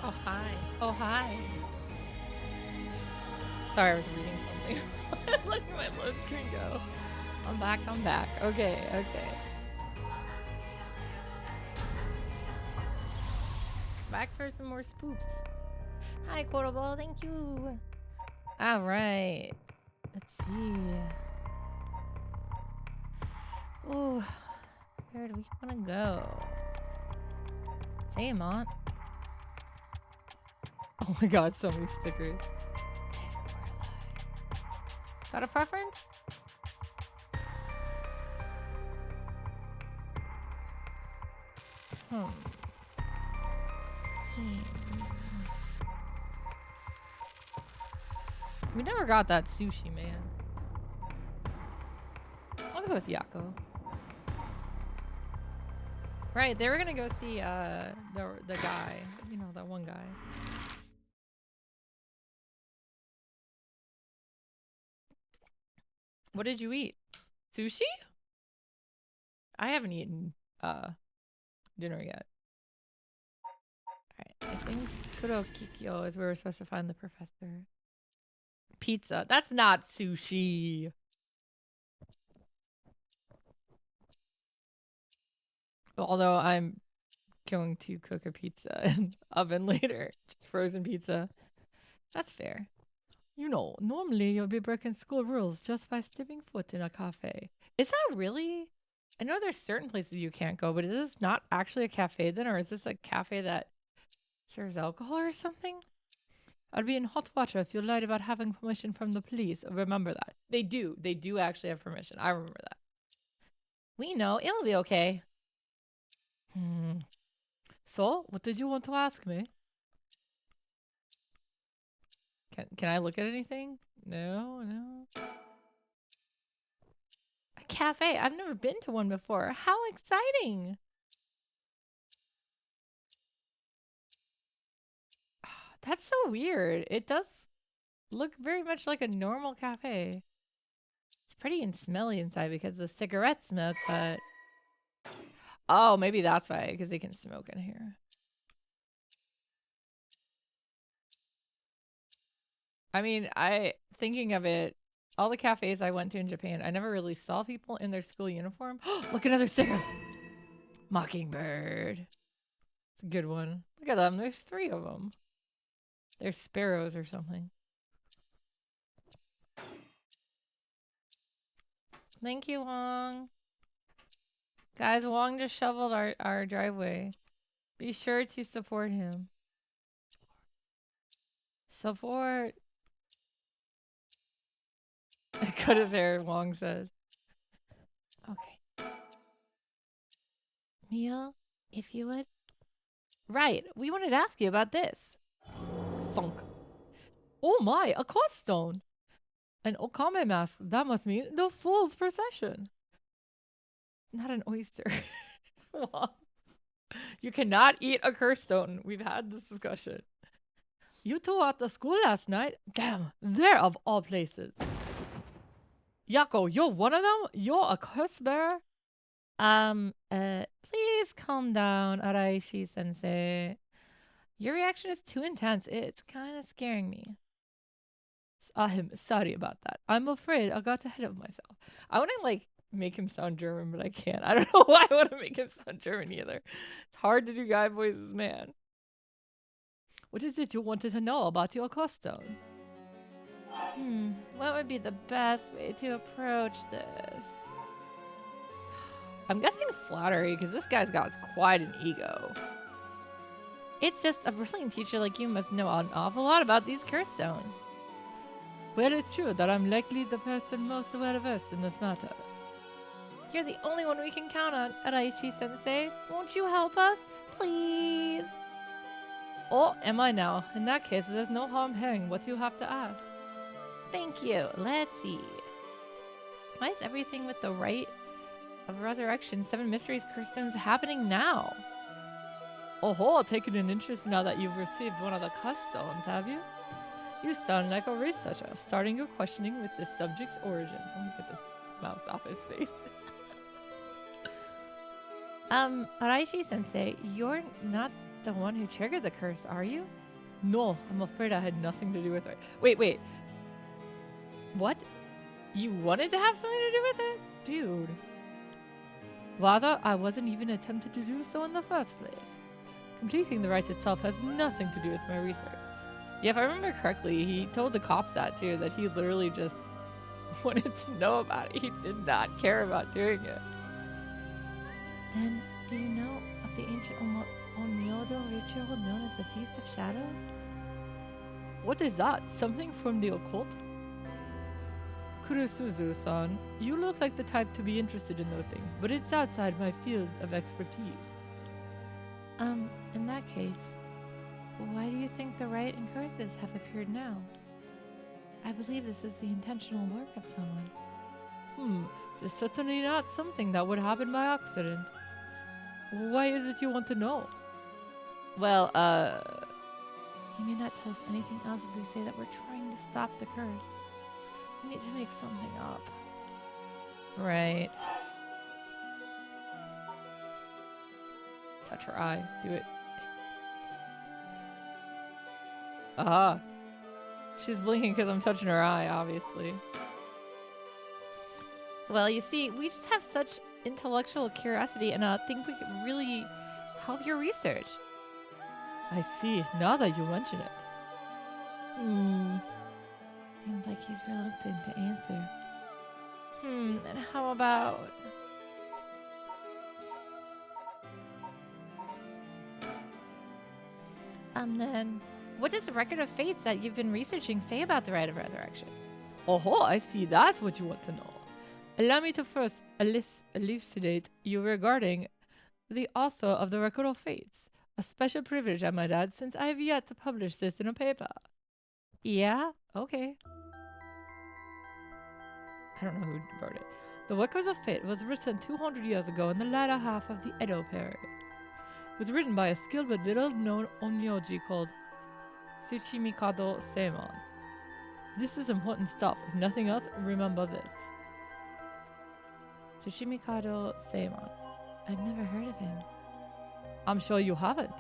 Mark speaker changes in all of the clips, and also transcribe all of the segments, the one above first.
Speaker 1: Oh, hi. Oh, hi. Sorry, I was reading something. Look at my load screen go. I'm back, I'm back. Okay, okay. Back for some more spoops. Hi, Quotable, thank you. All right. Let's see. Ooh, where do we want to go? Say, Mont. Oh my god, so many stickers. Got a preference? Hmm. We never got that sushi, man. I'll go with Yako. Right, they were gonna go see the guy. You know, that one guy. What did you eat? Sushi? I haven't eaten dinner yet. Alright, I think Kurokikyo is where we're supposed to find the professor. Pizza. That's not sushi. Although I'm going to cook a pizza in the oven later. Just frozen pizza. That's fair. You know, normally you'll be breaking school rules just by stepping foot in a cafe. Is that really? I know there's certain places you can't go, but is this not actually a cafe then? Or is this a cafe that serves alcohol or something? I'd be in hot water if you lied about having permission from the police. Remember that. They do. They do actually have permission. I remember that. We know. It'll be okay. So, what did you want to ask me? Can I look at anything? No, no. A cafe. I've never been to one before. How exciting! That's so weird. It does look very much like a normal cafe. It's pretty and smelly inside because of the cigarette smoke, but... Oh, maybe that's why, because they can smoke in here. I mean, thinking of it, all the cafes I went to in Japan, I never really saw people in their school uniform. Look, another sticker! Mockingbird. It's a good one. Look at them. There's 3 of them. They're sparrows or something. Thank you, Wong. Guys, Wong just shoveled our driveway. Be sure to support him. Support. Cut his hair, Wong says. Okay. Mia, if you would. Right, we wanted to ask you about this. Funk. Oh my, a stone. An okame mask. That must mean the fool's procession. Not an oyster. You cannot eat a curse stone. We've had this discussion. You two at the school last night? Damn, there of all places. Yako, you're one of them? You're a curse bearer? Please calm down, Araishi-sensei. Your reaction is too intense. It's kind of scaring me. I'm sorry about that. I'm afraid I got ahead of myself. I want to, make him sound German, but I can't. I don't know why I want to make him sound German either. It's hard to do guy voices, man. What is it you wanted to know about your costone? What would be the best way to approach this? I'm guessing flattery, because this guy's got quite an ego. It's just a brilliant teacher like you must know an awful lot about these curse stones. Well, it's true that I'm likely the person most well-versed in this matter. You're the only one we can count on, Araichi-sensei. Won't you help us? Please? Oh, am I now? In that case, there's no harm hearing what you have to ask. Thank you. Let's see. Why is everything with the rite of resurrection, 7 mysteries, curse stones happening now? Oh, taking an interest now that you've received one of the curse stones, have you? You sound like a researcher, starting your questioning with the subject's origin. Let me get this mouse off his face. Araishi-sensei, you're not the one who triggered the curse, are you? No, I'm afraid I had nothing to do with it. Wait. What? You wanted to have something to do with it? Dude. Rather, I wasn't even attempted to do so in the first place. Completing the rite itself has nothing to do with my research. Yeah, if I remember correctly, he told the cops that too, that he literally just wanted to know about it. He did not care about doing it. Then, do you know of the ancient Onmyodo ritual known as the Feast of Shadows? What is that? Something from the occult? Kurusuzu-san, you look like the type to be interested in those things, but it's outside my field of expertise. In that case, why do you think the rite and curses have appeared now? I believe this is the intentional work of someone. It's certainly not something that would happen by accident. Why is it you want to know? Well, you may not tell us anything else if we say that we're trying to stop the curse. We need to make something up. Right. Touch her eye. Do it. Aha. She's blinking because I'm touching her eye, obviously. Well, you see, we just have such intellectual curiosity and I think we could really help your research. I see, now that you mention it. Seems like he's reluctant to answer. Then how about... Then... What does the record of fates that you've been researching say about the rite of resurrection? Oh, I see. That's what you want to know. Allow me to first elucidate you regarding the author of the record of fates. A special privilege, I might add, since I have yet to publish this in a paper. Yeah? Okay. I don't know who wrote it. The Records of Fate was written 200 years ago in the latter half of the Edo period. It was written by a skilled but little-known onmyoji called Tsuchimikado Seimon. This is important stuff. If nothing else, remember this. Tsuchimikado Seimon. I've never heard of him. I'm sure you haven't.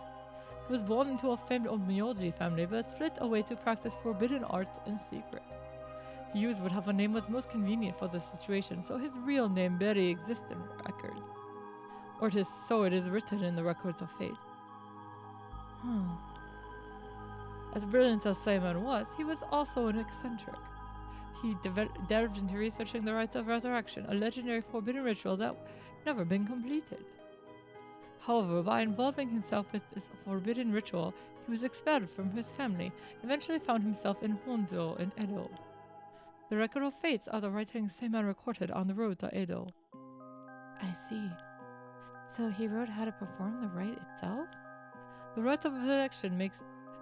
Speaker 1: He was born into a famed onmyoji family but split away to practice forbidden arts in secret. He used whatever name was most convenient for the situation, so his real name barely exists in records. Or so it is written in the Records of Fate. As brilliant as Simon was, he was also an eccentric. He delved into researching the rite of resurrection, a legendary forbidden ritual that never been completed. However, by involving himself with this forbidden ritual, he was expelled from his family and eventually found himself in Honjo in Edo. The Record of Fates are the writings Seimon recorded on the road to Edo. I see. So he wrote how to perform the rite itself? The rite of resurrection makes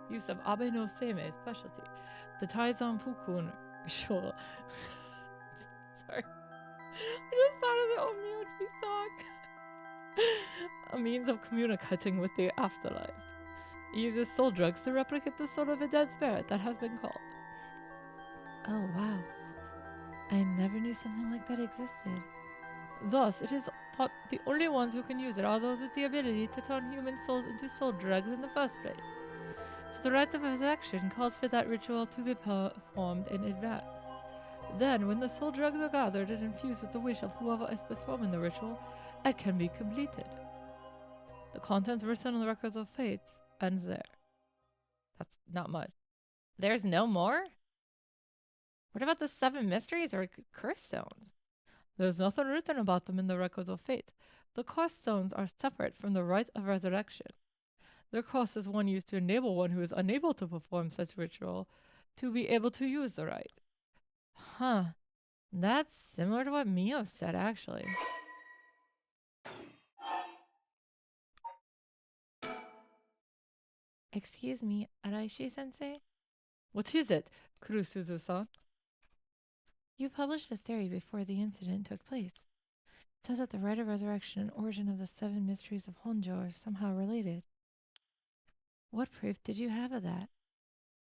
Speaker 1: use of Abe no Seime's specialty, the Taizan Fukun ritual. Sorry. I just thought of the Omyoji song. A means of communicating with the afterlife. It uses soul drugs to replicate the soul of a dead spirit that has been called. Oh, wow. I never knew something like that existed. Thus, it is thought the only ones who can use it are those with the ability to turn human souls into soul drugs in the first place. So the rite of resurrection calls for that ritual to be performed in advance. Then, when the soul drugs are gathered and infused with the wish of whoever is performing the ritual, it can be completed. The contents written on the records of fates ends there. That's not much. There's no more? What about the 7 mysteries or curse stones? There's nothing written about them in the records of fate. The curse stones are separate from the rite of resurrection. Their curse is one used to enable one who is unable to perform such ritual to be able to use the rite. Huh. That's similar to what Mio said, actually. Excuse me, Araishi-sensei? What is it, Kurusuzu-san? You published a theory before the incident took place. It said that the rite of resurrection and origin of the 7 mysteries of Honjo are somehow related. What proof did you have of that?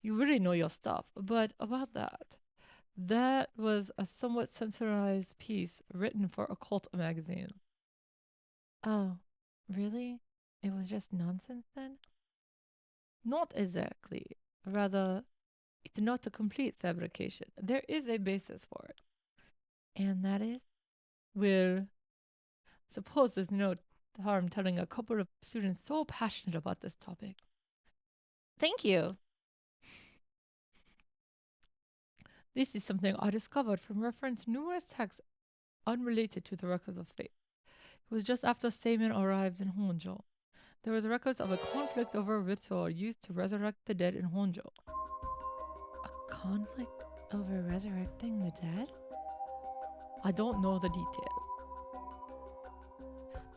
Speaker 1: You really know your stuff, but about that. That was a somewhat sensationalized piece written for Occult magazine. Oh, really? It was just nonsense then? Not exactly. Rather, it's not a complete fabrication. There is a basis for it. And that is? Well, suppose there's no harm telling a couple of students so passionate about this topic. Thank you. This is something I discovered from reference numerous texts unrelated to the records of fate. It was just after Seimin arrived in Honjo. There was records of a conflict over a ritual used to resurrect the dead in Honjo. A conflict over resurrecting the dead? I don't know the details.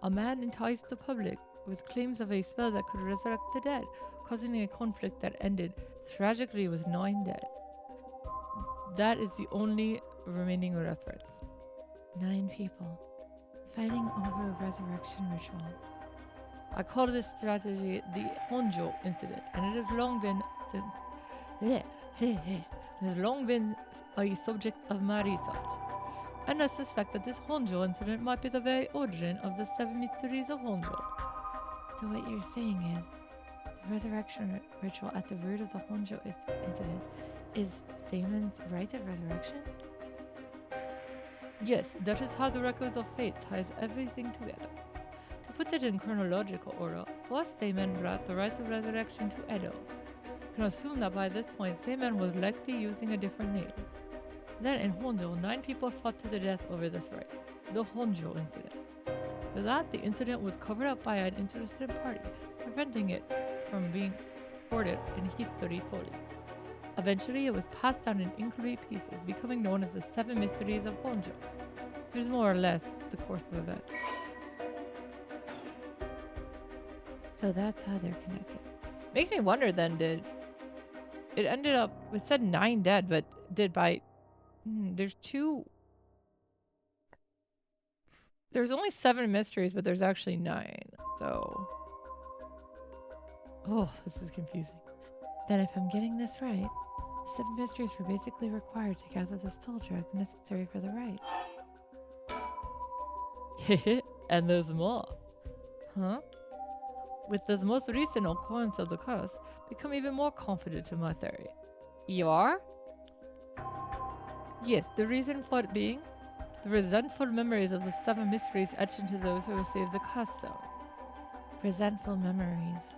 Speaker 1: A man enticed the public with claims of a spell that could resurrect the dead, causing a conflict that ended tragically with 9 dead. That is the only remaining reference. 9 people fighting over a resurrection ritual. I call this strategy the Honjo incident, and it has long been a subject of my research. And I suspect that this Honjo incident might be the very origin of the 7 mysteries of Honjo. So what you're saying is, the resurrection ritual at the root of the Honjo incident is Seimin's rite of resurrection? Yes, that is how the records of fate ties everything together. To put it in chronological order, first Seimin brought the rite of resurrection to Edo. You can assume that by this point Seimin was likely using a different name. Then in Honjo, 9 people fought to the death over this rite, the Honjo incident. For that, the incident was covered up by an interested party, preventing it from being recorded in history fully. Eventually, it was passed down in incomplete pieces, becoming known as the 7 Mysteries of Honjo. Here's more or less the course of events. So that's how they're connected. Makes me wonder then, did it ended up, it said 9 dead, but did by, there's 2, there's only 7 mysteries, but there's actually 9, so, oh, this is confusing. Then if I'm getting this right, the 7 mysteries were basically required to gather the soul drugs necessary for the rite. And there's more. Huh? With this most recent occurrence of the curse, become even more confident in my theory. You are? Yes, the reason for it being the resentful memories of the 7 mysteries etched into those who received the curse stone. Resentful memories.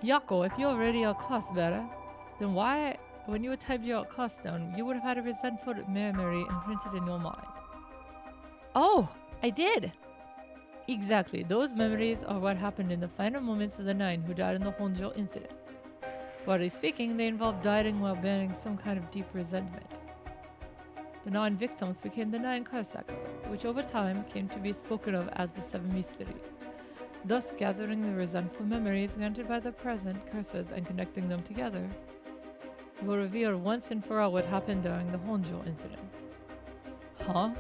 Speaker 1: Yako, if you're already a curse bearer, then why, when you typed your curse down, you would have had a resentful memory imprinted in your mind? Oh, I did! Exactly, those memories are what happened in the final moments of the 9 who died in the Honjo incident. Broadly speaking, they involve dying while bearing some kind of deep resentment. The 9 victims became the 9 Kosako, which over time came to be spoken of as the 7 mysteries, thus gathering the resentful memories granted by the present curses and connecting them together. It will reveal once and for all what happened during the Honjo incident. Huh?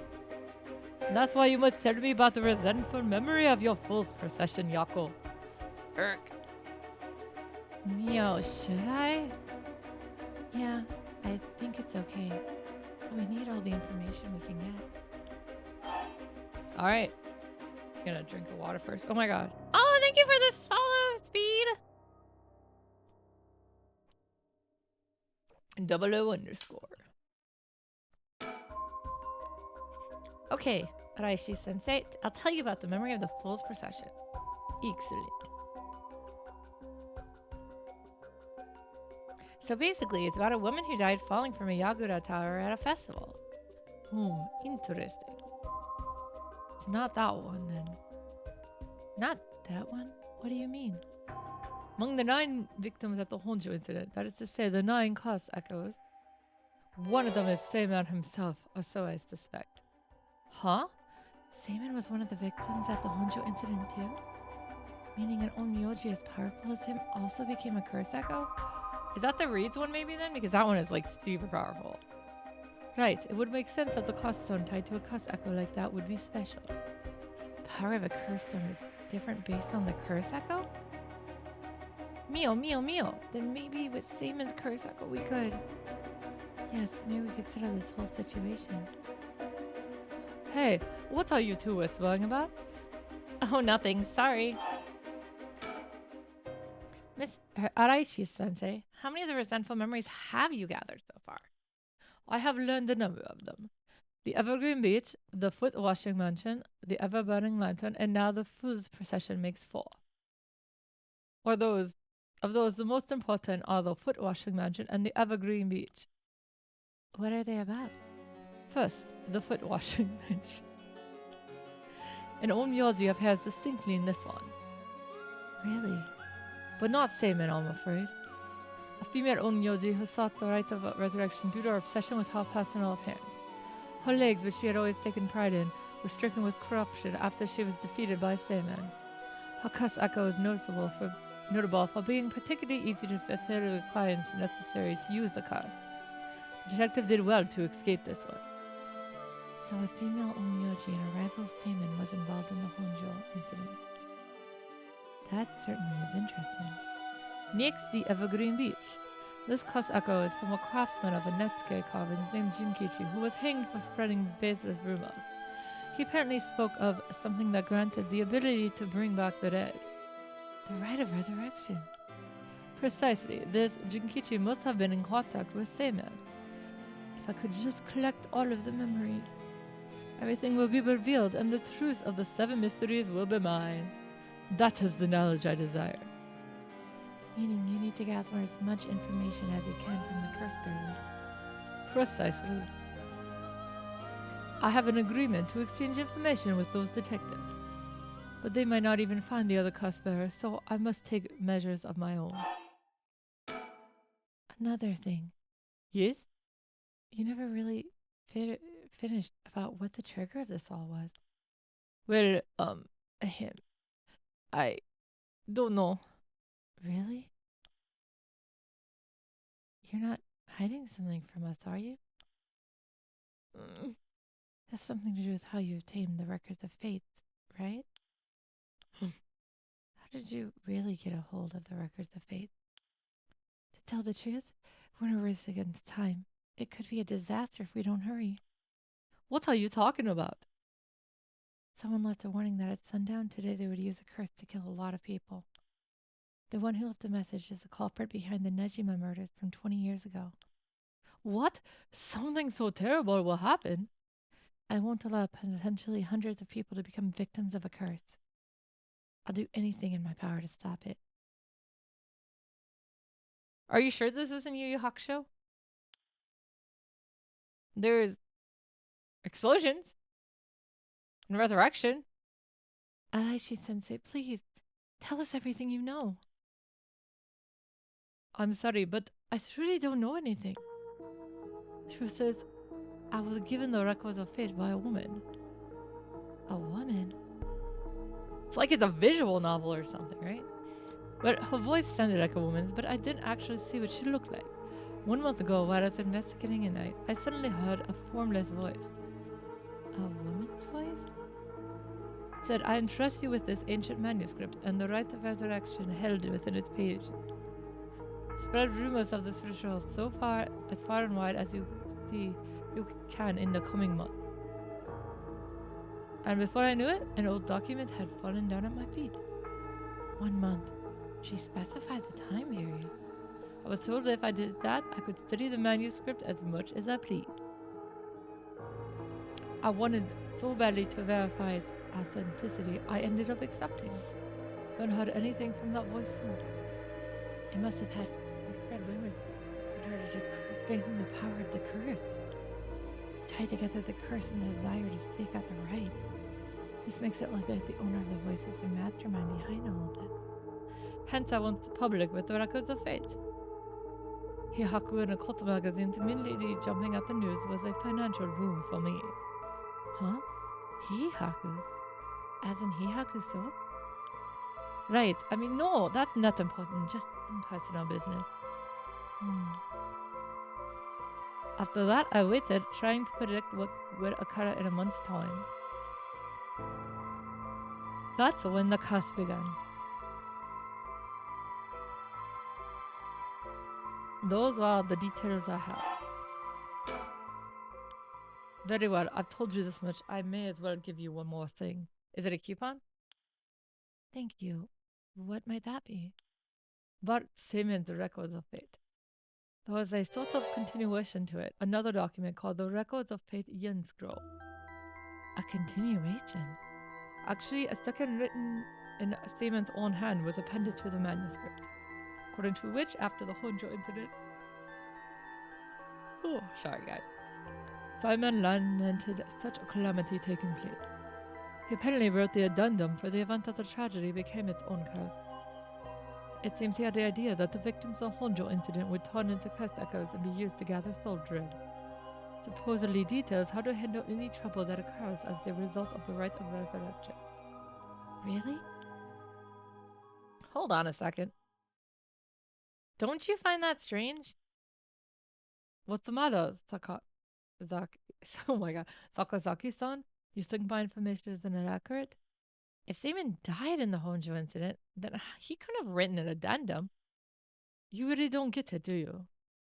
Speaker 1: That's why you must tell me about the resentful memory of your fool's procession, Yako. Irk. Mio, should I? Yeah, I think it's okay. We need all the information we can get. Alright. I'm gonna drink the water first. Oh my god. Oh, thank you for this follow speed. Double O underscore. Okay, Raishi Sensei, I'll tell you about the memory of the Fool's Procession. Excellent. So basically, it's about a woman who died falling from a Yagura tower at a festival. Interesting. It's not that one then. Not that one? What do you mean? Among the 9 victims at the Honjo incident, that is to say, the 9 cost echoes, one of them is Seiman himself, or so I suspect. Huh? Seiman was one of the victims at the Honjo incident too? Meaning an Onmyoji as powerful as him also became a curse echo? Is that the Reeds one maybe then? Because that one is like super powerful. Right, it would make sense that the cost stone tied to a curse echo like that would be special. Power of a curse stone is different based on the curse echo? Mio. Then maybe with Seiman's curse echo we could... Yes, maybe we could settle this whole situation. Hey, what are you two whispering about? Oh, nothing. Sorry. Miss Araichi-sensei, how many of the resentful memories have you gathered so far? I have learned a number of them. The Evergreen Beach, the Foot Washing Mansion, the Ever-Burning Lantern, and now the Fool's Procession makes 4. Of those, the most important are the Foot Washing Mansion and the Evergreen Beach. What are they about? First, the Foot Washing Mansion. An Onmyoji appears distinctly in this one. Really? But not Seiman, I'm afraid. A female Onmyoji who sought the right of resurrection due to her obsession with how personal appearance. Her legs, which she had always taken pride in, were stricken with corruption after she was defeated by Seiman. Her curse echo is notable for being particularly easy to fulfill the requirements necessary to use the curse. The detective did well to escape this one. So a female Onmyoji and a rival Seiman was involved in the Honjo incident. That certainly is interesting. Next, the Evergreen Beach. This curse echo is from a craftsman of a Netsuke carvings named Jinkichi, who was hanged for spreading baseless rumors. He apparently spoke of something that granted the ability to bring back the dead. The right of resurrection. Precisely, this Jinkichi must have been in contact with Seiman. If I could just collect all of the memories, everything will be revealed and the truth of the 7 mysteries will be mine. That is the knowledge I desire. Meaning you need to gather as much information as you can from the curse bearers. Precisely. I have an agreement to exchange information with those detectives. But they might not even find the other curse bearers, so I must take measures of my own. Another thing. Yes? You never really finished about what the trigger of this all was. Well, I don't know. Really? You're not hiding something from us, are you? Has something to do with how you tamed the records of fates, right? How did you really get a hold of the records of fate? To tell the truth, we're in a race against time. It could be a disaster if we don't hurry. What are you talking about? Someone left a warning that at sundown today they would use a curse to kill a lot of people. The one who left the message is the culprit behind the Nejima murders from 20 years ago. What? Something so terrible will happen? I won't allow potentially hundreds of people to become victims of a curse. I'll do anything in my power to stop it. Are you sure this isn't Yu Yu Hakusho? There's explosions and resurrection. Araichi-sensei, please, tell us everything you know. I'm sorry, but I truly don't know anything. Truth is, I was given the records of fate by a woman. A woman? It's like it's a visual novel or something, right? But her voice sounded like a woman's, but I didn't actually see what she looked like. 1 month ago, while I was investigating a night, I suddenly heard a formless voice. A woman's voice? It said, I entrust you with this ancient manuscript and the right of resurrection held within its pages. Spread rumors of this ritual so far, as far and wide as you can in the coming month. And before I knew it, an old document had fallen down at my feet. 1 month. She specified the time period. I was told if I did that, I could study the manuscript as much as I pleased. I wanted so badly to verify its authenticity, I ended up accepting. Haven't heard anything from that voice since. It must have had spread rumors in order to strengthen the power of the curse. To tie together the curse and the desire to stake out the right. This makes it look like the owner of the voice is the mastermind behind all of it. Hence, I went public with the records of fate. Hihaku and occult magazines immediately jumping at the news was a financial boom for me. Huh? Hihaku? As in Hihaku soap? Right, I mean, no, that's not important, just personal business. After that, I waited, trying to predict what would occur in a month's time. That's when the curse began. Those are the details I have. Very well, I've told you this much. I may as well give you one more thing. Is it a coupon? Thank you. What might that be? Bart Simon's Records of Fate. There was a sort of continuation to it, another document called the Records of Fate Yin Scroll. A continuation? Actually, a second written in Simon's own hand was appended to the manuscript, according to which, after the Honjo incident... Oh, sorry guys. Simon lamented such a calamity taking place. He apparently wrote the addendum for the event that the tragedy became its own curse. It seems he had the idea that the victims of the Honjo incident would turn into curse echoes and be used to gather soul dread. Supposedly details how to handle any trouble that occurs as the result of the rite of resurrection. Really? Hold on a second. Don't you find that strange? What's the matter, oh my god, Sakazaki-san? You think my information is inaccurate? If Seaman died in the Honjo incident, then he could have written an addendum. You really don't get it, do you?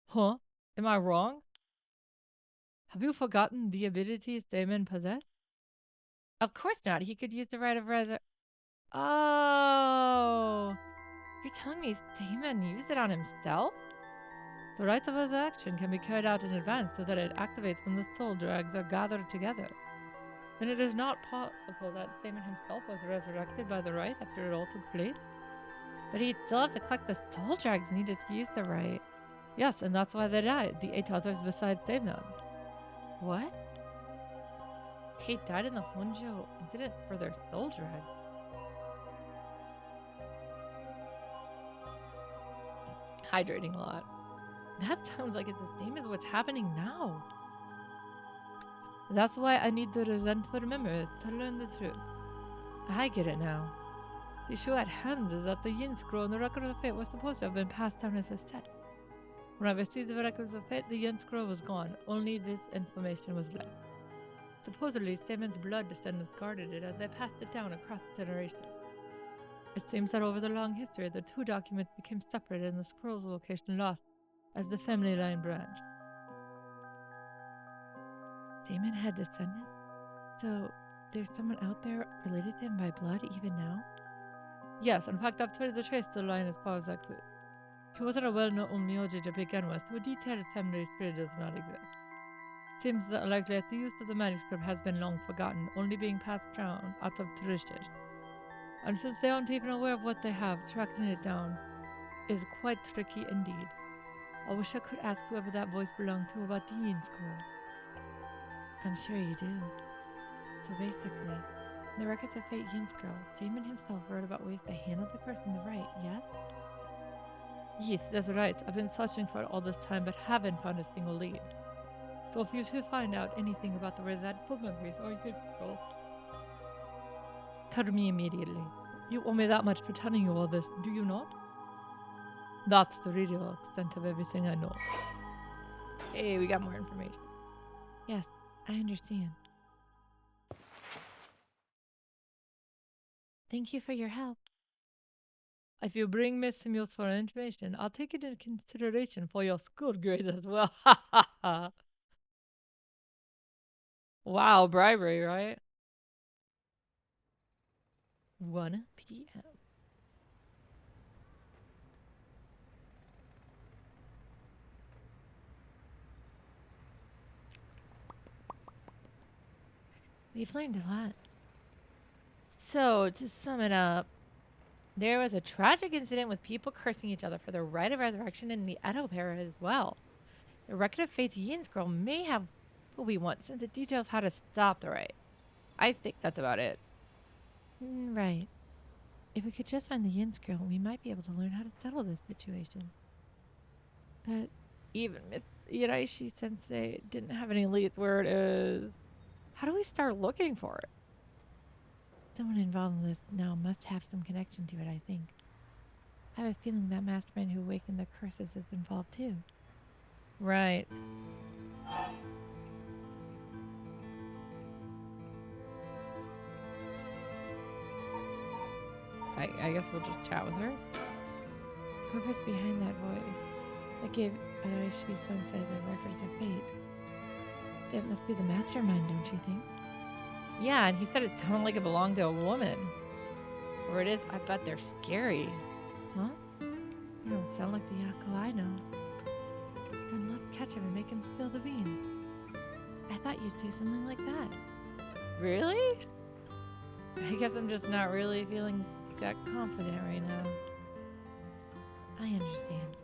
Speaker 1: Huh? Am I wrong? Have you forgotten the abilities Seaman possessed? Of course not. He could use the rite of resurrection. Oh! You're telling me Seaman used it on himself? The rite of resurrection can be carried out in advance so that it activates when the soul dregs are gathered together. Then it is not possible that Seaman himself was resurrected by the rite after it all took place. But he'd still have to collect the soul dregs needed to use the rite. Yes, and that's why they died, the 8 others besides Seaman. What? He died in the Honjo incident for their soul drag. Hydrating a lot. That sounds like it's the same as what's happening now. That's why I need the resentful memories to learn the truth. I get it now. The issue at hand is that the Yin Scroll and the Record of Fate were supposed to have been passed down as a set. When I received the Records of Fate, the Yin Scroll was gone. Only this information was left. Supposedly, Seaman's blood descendants guarded it as they passed it down across generations. It seems that over the long history, the two documents became separated and the scroll's location lost as the family line branched. Seaman had descendants? So, there's someone out there related to him by blood even now? Yes, in fact, I've tried to trace the line as far as I could. He wasn't a well-known Myoji to begin with, so a detailed family tree does not exist. Seems that likely that the use of the manuscript has been long forgotten, only being passed down out of tradition. And since they aren't even aware of what they have, tracking it down is quite tricky indeed. I wish I could ask whoever that voice belonged to about the Yin Scroll. I'm sure you do. So basically, in the Records of Fate Yin Scroll, Seaman himself wrote about ways to handle the curse in the right, yes? Yes, that's right. I've been searching for it all this time, but haven't found a single lead. useful if you to find out anything about the resentful memories or your control. Tell me immediately. You owe me that much for telling you all this, do you not? That's the real extent of everything I know. Hey, we got more information. Yes, I understand. Thank you for your help. If you bring me some useful information, I'll take it into consideration for your school grades as well. Ha ha ha. Wow, bribery, right? 1 p.m. We've learned a lot. So, to sum it up, there was a tragic incident with people cursing each other for the right of resurrection in the Edo era as well. The record of Fate's Yin scroll may have what we want since it details how to stop the right. I think that's about it. Right. If we could just find the Yin scroll, we might be able to learn how to settle this situation. But even Miss Iraishi sensei didn't have any leads where it is. How do we start looking for it? Someone involved in this now must have some connection to it, I think. I have a feeling that mastermind who awakened the curses is involved too. Right. I guess we'll just chat with her. Whoever's behind that voice that gave Araishi Sensei the records of fate. That must be the mastermind, don't you think? Yeah, and he said it sounded like it belonged to a woman. Or it is, I bet they're scary. Huh? You don't sound like the Yako I know. Then let's catch him and make him spill the beans. I thought you'd say something like that. Really? I guess I'm just not really feeling that confident right now. I understand.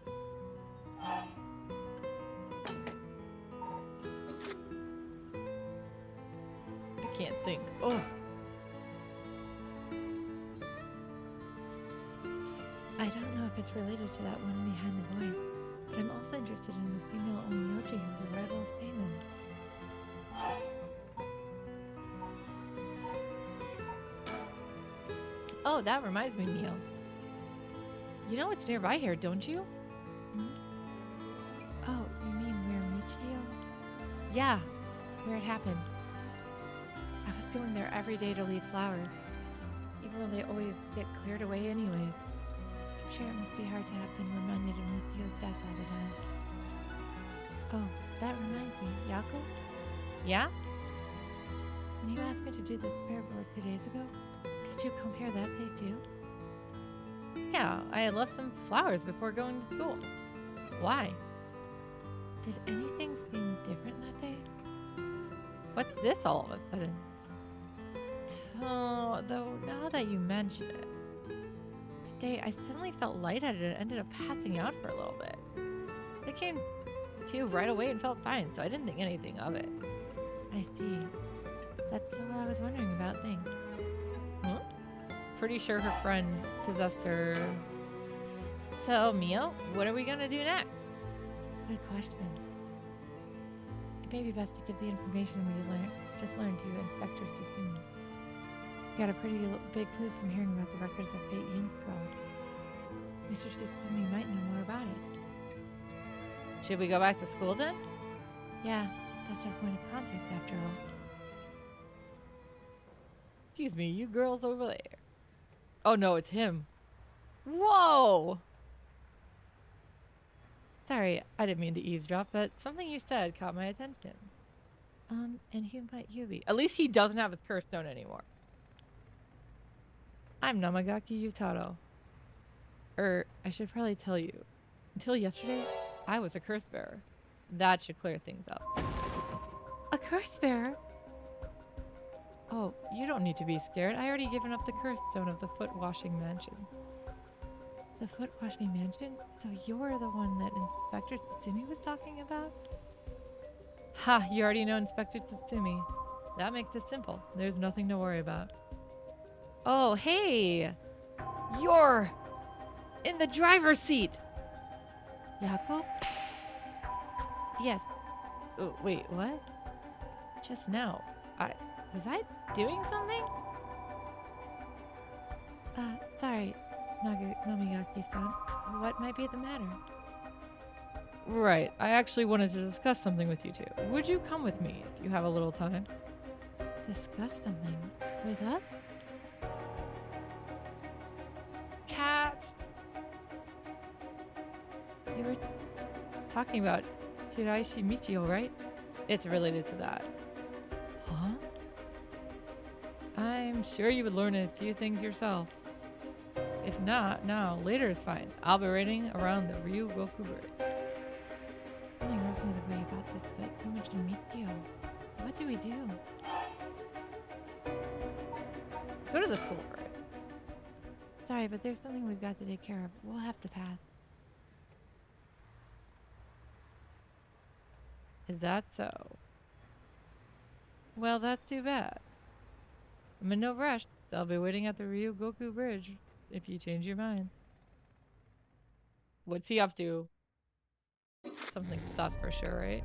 Speaker 1: I can't think. Oh. I don't know if it's related to that one behind the voice, but I'm also interested in the female Onmyoji who's a rival Stamen. Oh, that reminds me, Mio. You know what's nearby here, don't you? Hmm? Oh, you mean where Michio? Yeah, where it happened. I was going there every day to leave flowers, even though they always get cleared away anyways. I'm sure it must be hard to have been reminded of Michio's death all the time. Oh, that reminds me, Yako? Yeah? When you asked me to do this prayer board 2 days ago, did you come here that day too? Yeah, I had left some flowers before going to school. Why? Did anything seem different that day? What's this all of a sudden? Oh, though now that you mention it, that day I suddenly felt lightheaded and ended up passing out for a little bit. I came to right away and felt fine, so I didn't think anything of it. I see. That's what I was wondering about things. Huh? Pretty sure her friend possessed her. So, Mio, what are we gonna do next? Good question. It may be best to give the information we just learned to Inspector Susumu. We got a pretty big clue from hearing about the records of Fate Yin scroll. Mr. Susumu might know more about it. Should we go back to school then? Yeah, that's our point of contact after all. Excuse me, you girls over there. Oh no, it's him. Whoa! Sorry, I didn't mean to eavesdrop, but something you said caught my attention. And who might you be? At least he doesn't have his curse stone anymore. I'm Namagaki Utaro. I should probably tell you. Until yesterday, I was a curse bearer. That should clear things up. A curse bearer? Oh, you don't need to be scared. I already given up the curse stone of the foot washing mansion. The foot washing mansion? So you're the one that Inspector Tsutsumi was talking about? Ha, you already know Inspector Tsutsumi. That makes it simple. There's nothing to worry about. Oh, hey! You're in the driver's seat! Yako? Yes. Oh, wait, what? Just now. Was I doing something? Sorry, Namigaki-san. What might be the matter? Right. I actually wanted to discuss something with you two. Would you come with me if you have a little time? Discuss something with us? Cats! You were talking about Chiraishi Michio, right? It's related to that. Huh? I'm sure you would learn a few things yourself. If not, now, later is fine. I'll be waiting around the Ryu Goku Bridge. Something rubs me the way about this, but you mentioned Michio. What do we do? Go to the school first. Sorry, but there's something we've got to take care of. We'll have to pass. Is that so? Well, that's too bad. I'm in no rush. I'll be waiting at the Ryu Goku Bridge if you change your mind. What's he up to? Something sus for sure, right?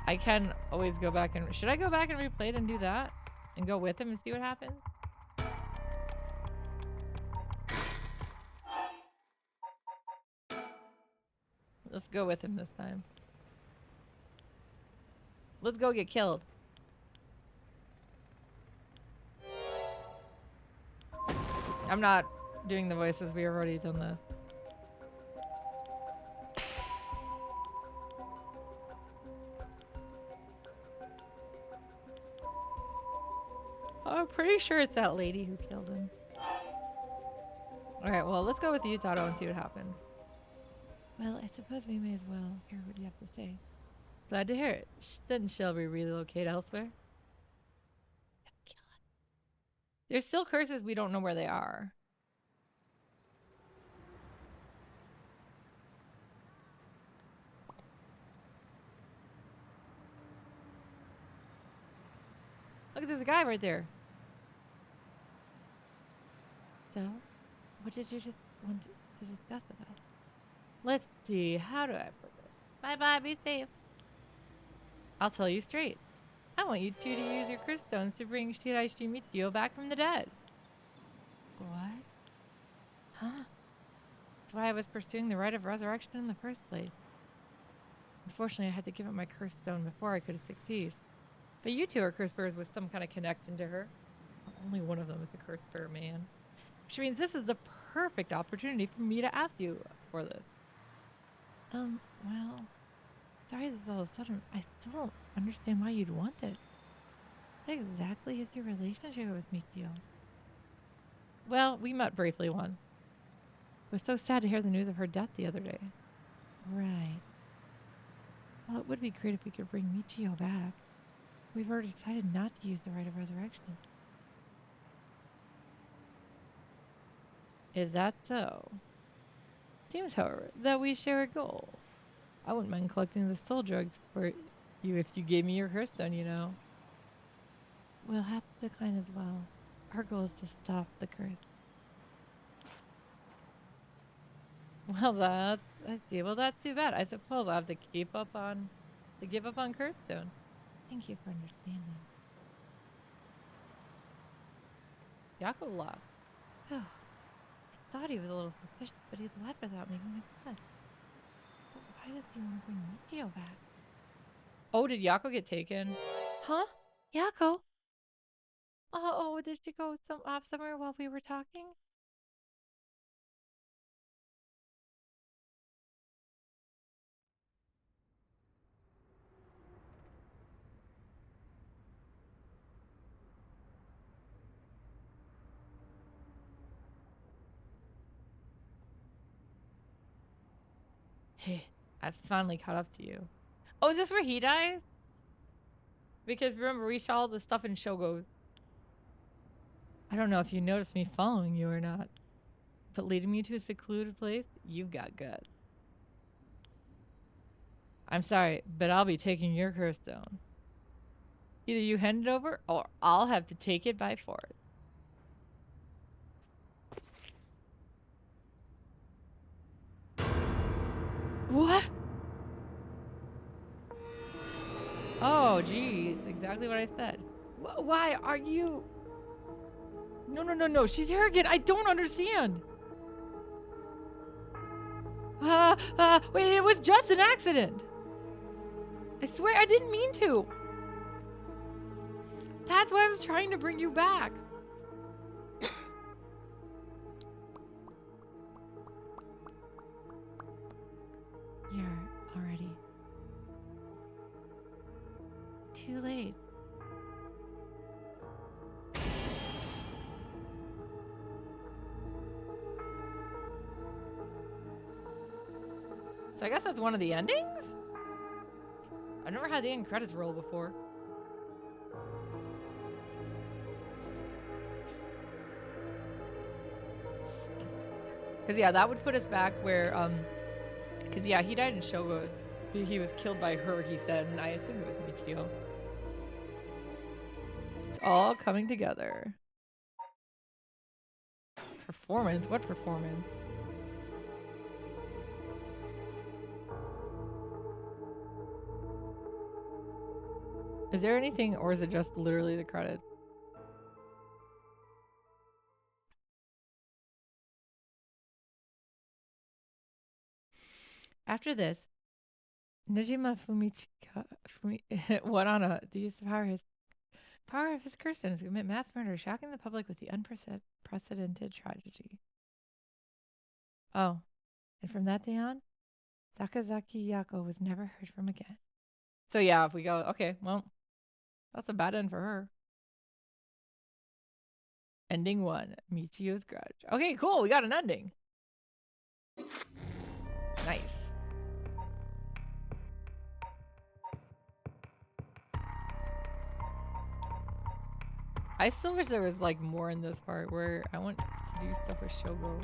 Speaker 1: I can always go back and... Should I go back and replay it and do that? And go with him and see what happens? Let's go with him this time. Let's go get killed. I'm not doing the voices. We have already done this. I'm pretty sure it's that lady who killed him. Alright, well, let's go with you, Tato, and see what happens. Well, I suppose we may as well hear what you have to say. Glad to hear it. Then shall we relocate elsewhere? There's still curses we don't know where they are. Look, there's a guy right there. So, what did you just want to discuss with us? Let's see, how do I put this? Bye-bye, be safe. I'll tell you straight. I want you two to use your curse stones to bring Shiraishi Michio back from the dead. What? Huh? That's why I was pursuing the rite of resurrection in the first place. Unfortunately, I had to give up my curse stone before I could succeed. But you two are curse bearers with some kind of connection to her. Only one of them is a curse bearer man. Which means this is a perfect opportunity for me to ask you for this. Well, sorry this is all of a sudden. I still don't understand why you'd want it. What exactly is your relationship with Mikio? Well, we met briefly once. It was so sad to hear the news of her death the other day. Right. Well, it would be great if we could bring Michio back. We've already decided not to use the rite of resurrection. Is that so? Seems, however, that we share a goal. I wouldn't mind collecting the soul drugs for you if you gave me your curse stone, you know. We'll have to decline as well. Our goal is to stop the curse. Well, I see. Well, that's too bad. I suppose I'll have to give up on curse stone. Thank you for understanding. Yaku laughed. Oh, I thought he was a little suspicious, but he left without making a fuss. But why does he want to bring Michio back? Oh, did Yako get taken? Huh? Yako? Oh, did she go off somewhere while we were talking? Hey, I've finally caught up to you. Oh, is this where he dies? Because remember, we saw all the stuff in Shogo's. I don't know if you noticed me following you or not, but leading me to a secluded place, you've got guts. I'm sorry, but I'll be taking your curse stone. Either you hand it over, or I'll have to take it by force. What? Oh, geez. Exactly what I said. Why are you... No, no, no, no. She's arrogant. I don't understand. Wait, it was just an accident. I swear I didn't mean to. That's why I was trying to bring you back. You're already too late. So I guess that's one of the endings? I've never had the end credits roll before. Cause yeah, that would put us back where cause yeah, he died in Shogo. He was killed by her, he said, and I assumed it was Michio. It's all coming together. Performance? What performance? Is there anything, or is it just literally the credits? After this, Nijima Fumichika went on the use of power of his cursing to commit mass murder, shocking the public with the unprecedented tragedy. Oh, and from that day on, Sakazaki Yako was never heard from again. So yeah, if we go, okay, well, that's a bad end for her. Ending 1, Michio's grudge. Okay, cool, we got an ending. Nice. I still wish there was like more in this part where I want to do stuff with Shogo.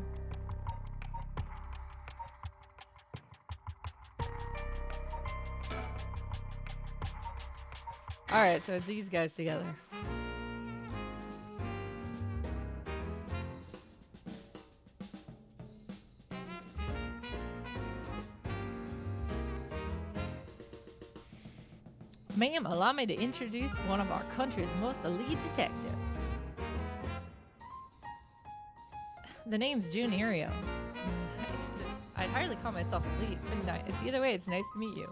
Speaker 1: Alright, so it's these guys together. Ma'am, allow me to introduce one of our country's most elite detectives. The name's Jun Irio. I'd hardly call myself elite, but either way, it's nice to meet you.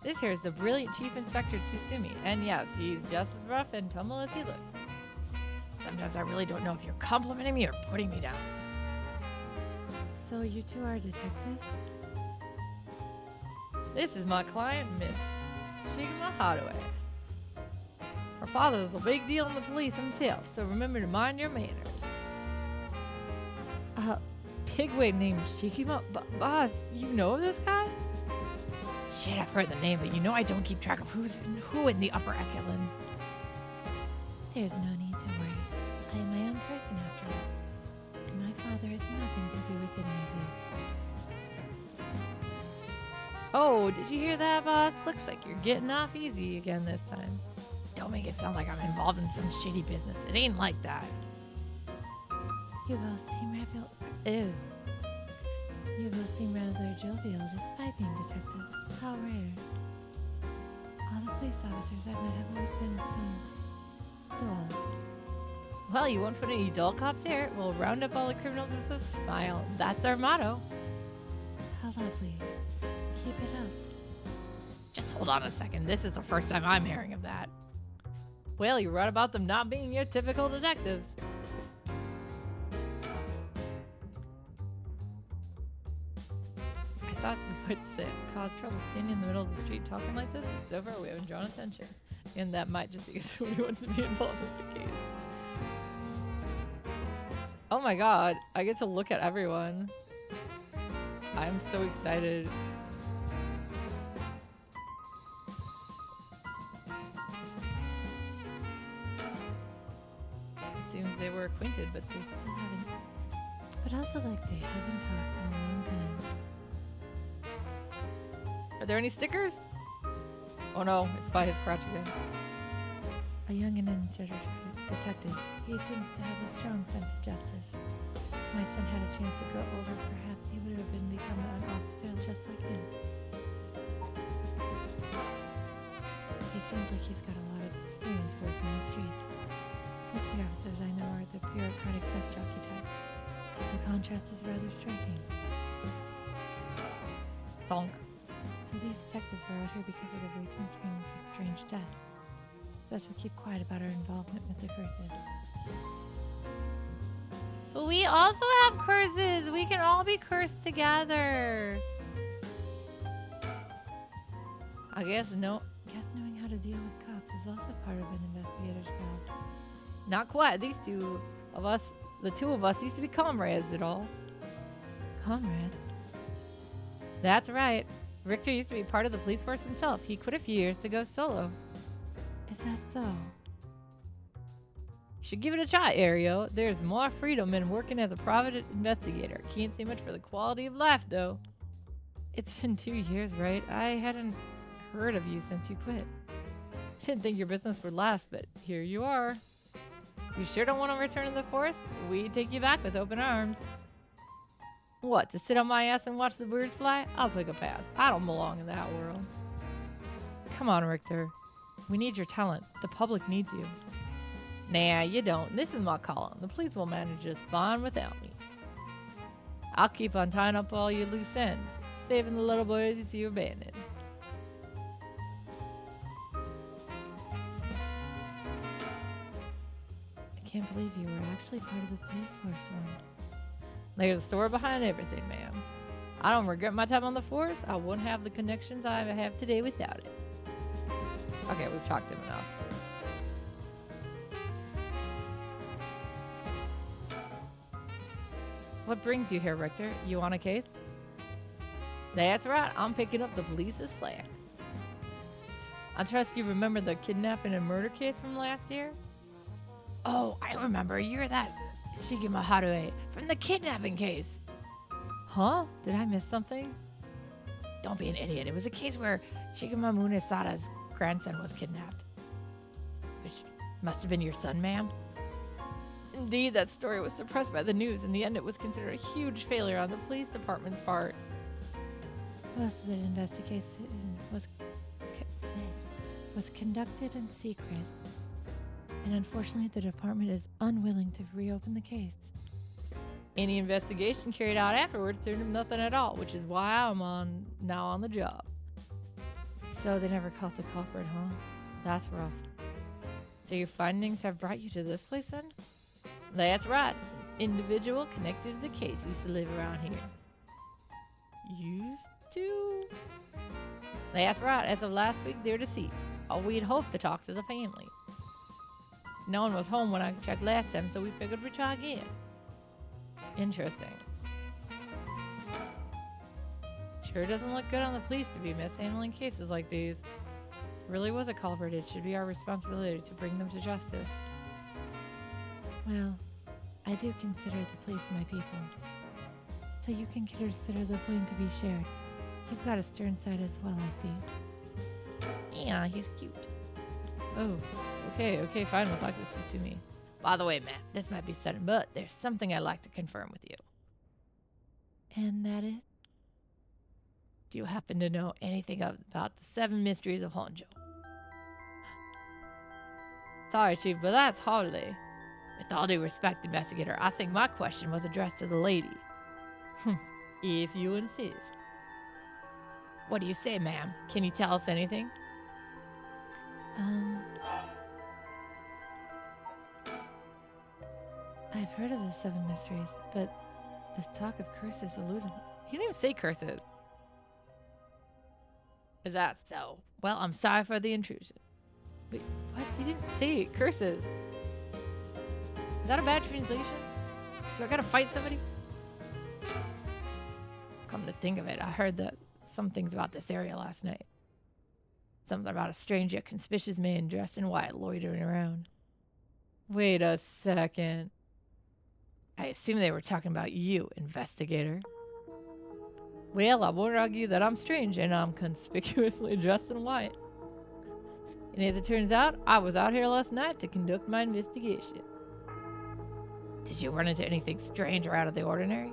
Speaker 1: This here is the brilliant Chief Inspector Tsutsumi, and yes, he's just as rough and tumble as he looks. Sometimes I really don't know if you're complimenting me or putting me down. So you two are detectives? This is my client, Miss Shigma Hadaway. Her father is a big deal in the police himself, so remember to mind your manners. Pigwig named Shigma? Boss, you know this guy? Shit, I've heard the name, but you know I don't keep track of who's who in the upper echelons. There's no need to worry. I am my own person after all. And my father has nothing to do with any of this. Oh, did you hear that, boss? Looks like you're getting off easy again this time. Don't make it sound like I'm involved in some shitty business. It ain't like that. You both seem rather... You both seem rather jovial despite being detectives. How rare. All the police officers I've met have always been so... dull. Well, you won't put any dull cops here. We'll round up all the criminals with a smile. That's our motto. How lovely. Keep it up. Just hold on a second. This is the first time I'm hearing of that. Well, you're right about them not being your typical detectives. I thought we would cause trouble standing in the middle of the street talking like this. So far, we haven't drawn attention. And that might just be because somebody wants to be involved with the case. Oh my god, I get to look at everyone. I'm so excited. It seems they were acquainted, but they still haven't. But also like they haven't talked in a long time. Are there any stickers? Oh no, it's by his crotch again. A young and energetic detective. He seems to have a strong sense of justice. my son had a chance to grow older, perhaps he would have become an officer just like him. He seems like he's got a lot of experience working the streets. Most of the officers I know are the bureaucratic desk jockey type. The contrast is rather striking. Thonk. So these detectives are out here because of the recent strings of strange death. Best we keep quiet about our involvement with the curses. We also have curses. We can all be cursed together. I guess knowing how to deal with cops is also part of an investigator's job. Not quite. These two of us, the two of us, used to be comrades at all. Comrades? That's right. Richter used to be part of the police force himself. He quit a few years to go solo. Is that so? You should give it a try, Ario. There's more freedom in working as a private investigator. Can't say much for the quality of life, though. It's been 2 years, right? I hadn't heard of you since you quit. Didn't think your business would last, but here you are. You sure don't want to return to the force? We take you back with open arms. What, to sit on my ass and watch the birds fly? I'll take a pass. I don't belong in that world. Come on, Richter. We need your talent. The public needs you. Nah, you don't. This is my calling. The police will manage just fine without me. I'll keep on tying up all your loose ends, saving the little boys you abandoned. I can't believe you were actually part of the police force one. There's a story behind everything, ma'am. I don't regret my time on the force. I wouldn't have the connections I have today without it. Okay, we've talked to him enough. What brings you here, Richter? You on a case? That's right. I'm picking up the police's slack. I trust you remember the kidnapping and murder case from last year? Oh, I remember. You're that Shigema Harue from the kidnapping case. Huh? Did I miss something? Don't be an idiot. It was a case where Shigema Munesada's grandson was kidnapped. Which must have been your son, ma'am? Indeed, that story was suppressed by the news. In the end, it was considered a huge failure on the police department's part. Most of the investigation was conducted in secret. And unfortunately, the department is unwilling to reopen the case. Any investigation carried out afterwards turned up nothing at all, which is why I'm now on the job. So they never caught the culprit, huh? That's rough. So your findings have brought you to this place then? That's right. An individual connected to the case used to live around here. Used to? That's right. As of last week, they're deceased. Oh, we'd hoped to talk to the family. No one was home when I checked last time, so we figured we'd try again. Interesting. Sure doesn't look good on the police to be mishandling cases like these. If it really was a culprit, it should be our responsibility to bring them to justice. Well, I do consider the police my people. So you can consider the blame to be shared. You've got a stern side as well, I see. Yeah, he's cute. Oh, okay, fine, we'll talk this to me. By the way, Matt, this might be sudden, but there's something I'd like to confirm with you. And that is? Do you happen to know anything about the 7 mysteries of Honjo? Sorry, Chief, but that's hardly. With all due respect, investigator, I think my question was addressed to the lady. If you insist. What do you say, ma'am? Can you tell us anything? I've heard of the 7 mysteries, but this talk of curses eluded. He didn't even say curses. Is that so? Well, I'm sorry for the intrusion. Wait, what? He didn't say curses. Is that a bad translation? Do I gotta fight somebody? Come to think of it, I heard that some things about this area last night. Something about a strange yet conspicuous man dressed in white loitering around. Wait a second. I assume they were talking about you, investigator. Well, I won't argue that I'm strange and I'm conspicuously dressed in white. And as it turns out, I was out here last night to conduct my investigation. Did you run into anything strange or out of the ordinary?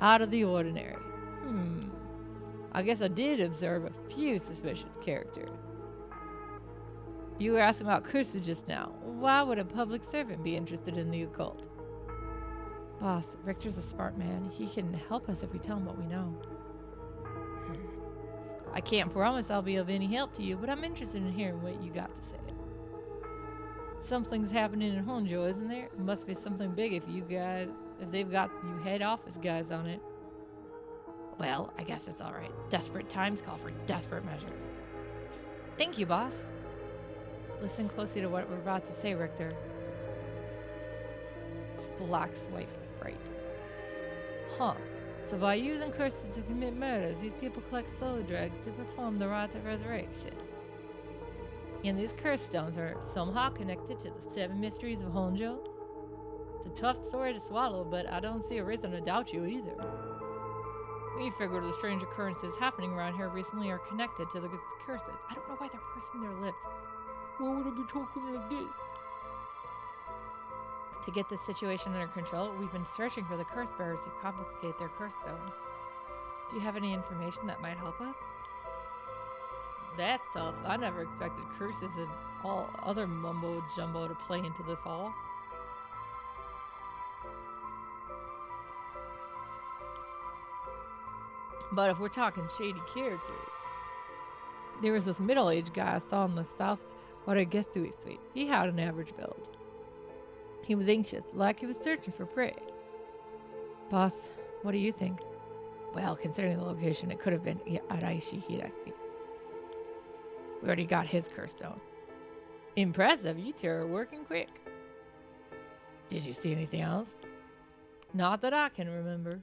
Speaker 1: Out of the ordinary. I guess I did observe a few suspicious characters. You were asking about curses just now. Why would a public servant be interested in the occult? Boss, Richter's a smart man. He can help us if we tell him what we know. I can't promise I'll be of any help to you, but I'm interested in hearing what you got to say. Something's happening in Honjo, isn't there? It must be something big if they've got you head office guys on it. Well, I guess it's alright. Desperate times call for desperate measures. Thank you, boss. Listen closely to what we're about to say, Richter. Black swipe right. Huh. So by using curses to commit murders, these people collect soul drugs to perform the rite of resurrection. And these curse stones are somehow connected to the 7 mysteries of Honjo? It's a tough story to swallow, but I don't see a reason to doubt you either. We figure the strange occurrences happening around here recently are connected to the curses. I don't know why they're pursing their lips. Why would I be talking like this? To get this situation under control, we've been searching for the curse bearers who confiscate their curse stone. Do you have any information that might help us? That's tough. I never expected curses and all other mumbo jumbo to play into this all. But if we're talking shady characters, there was this middle-aged guy I saw in the South Water Guestui Suite. He had an average build. He was anxious, like he was searching for prey. Boss, what do you think? Well, considering the location, it could have been Araishi Hiraki. We already got his curse stone. Impressive, you two are working quick. Did you see anything else? Not that I can remember.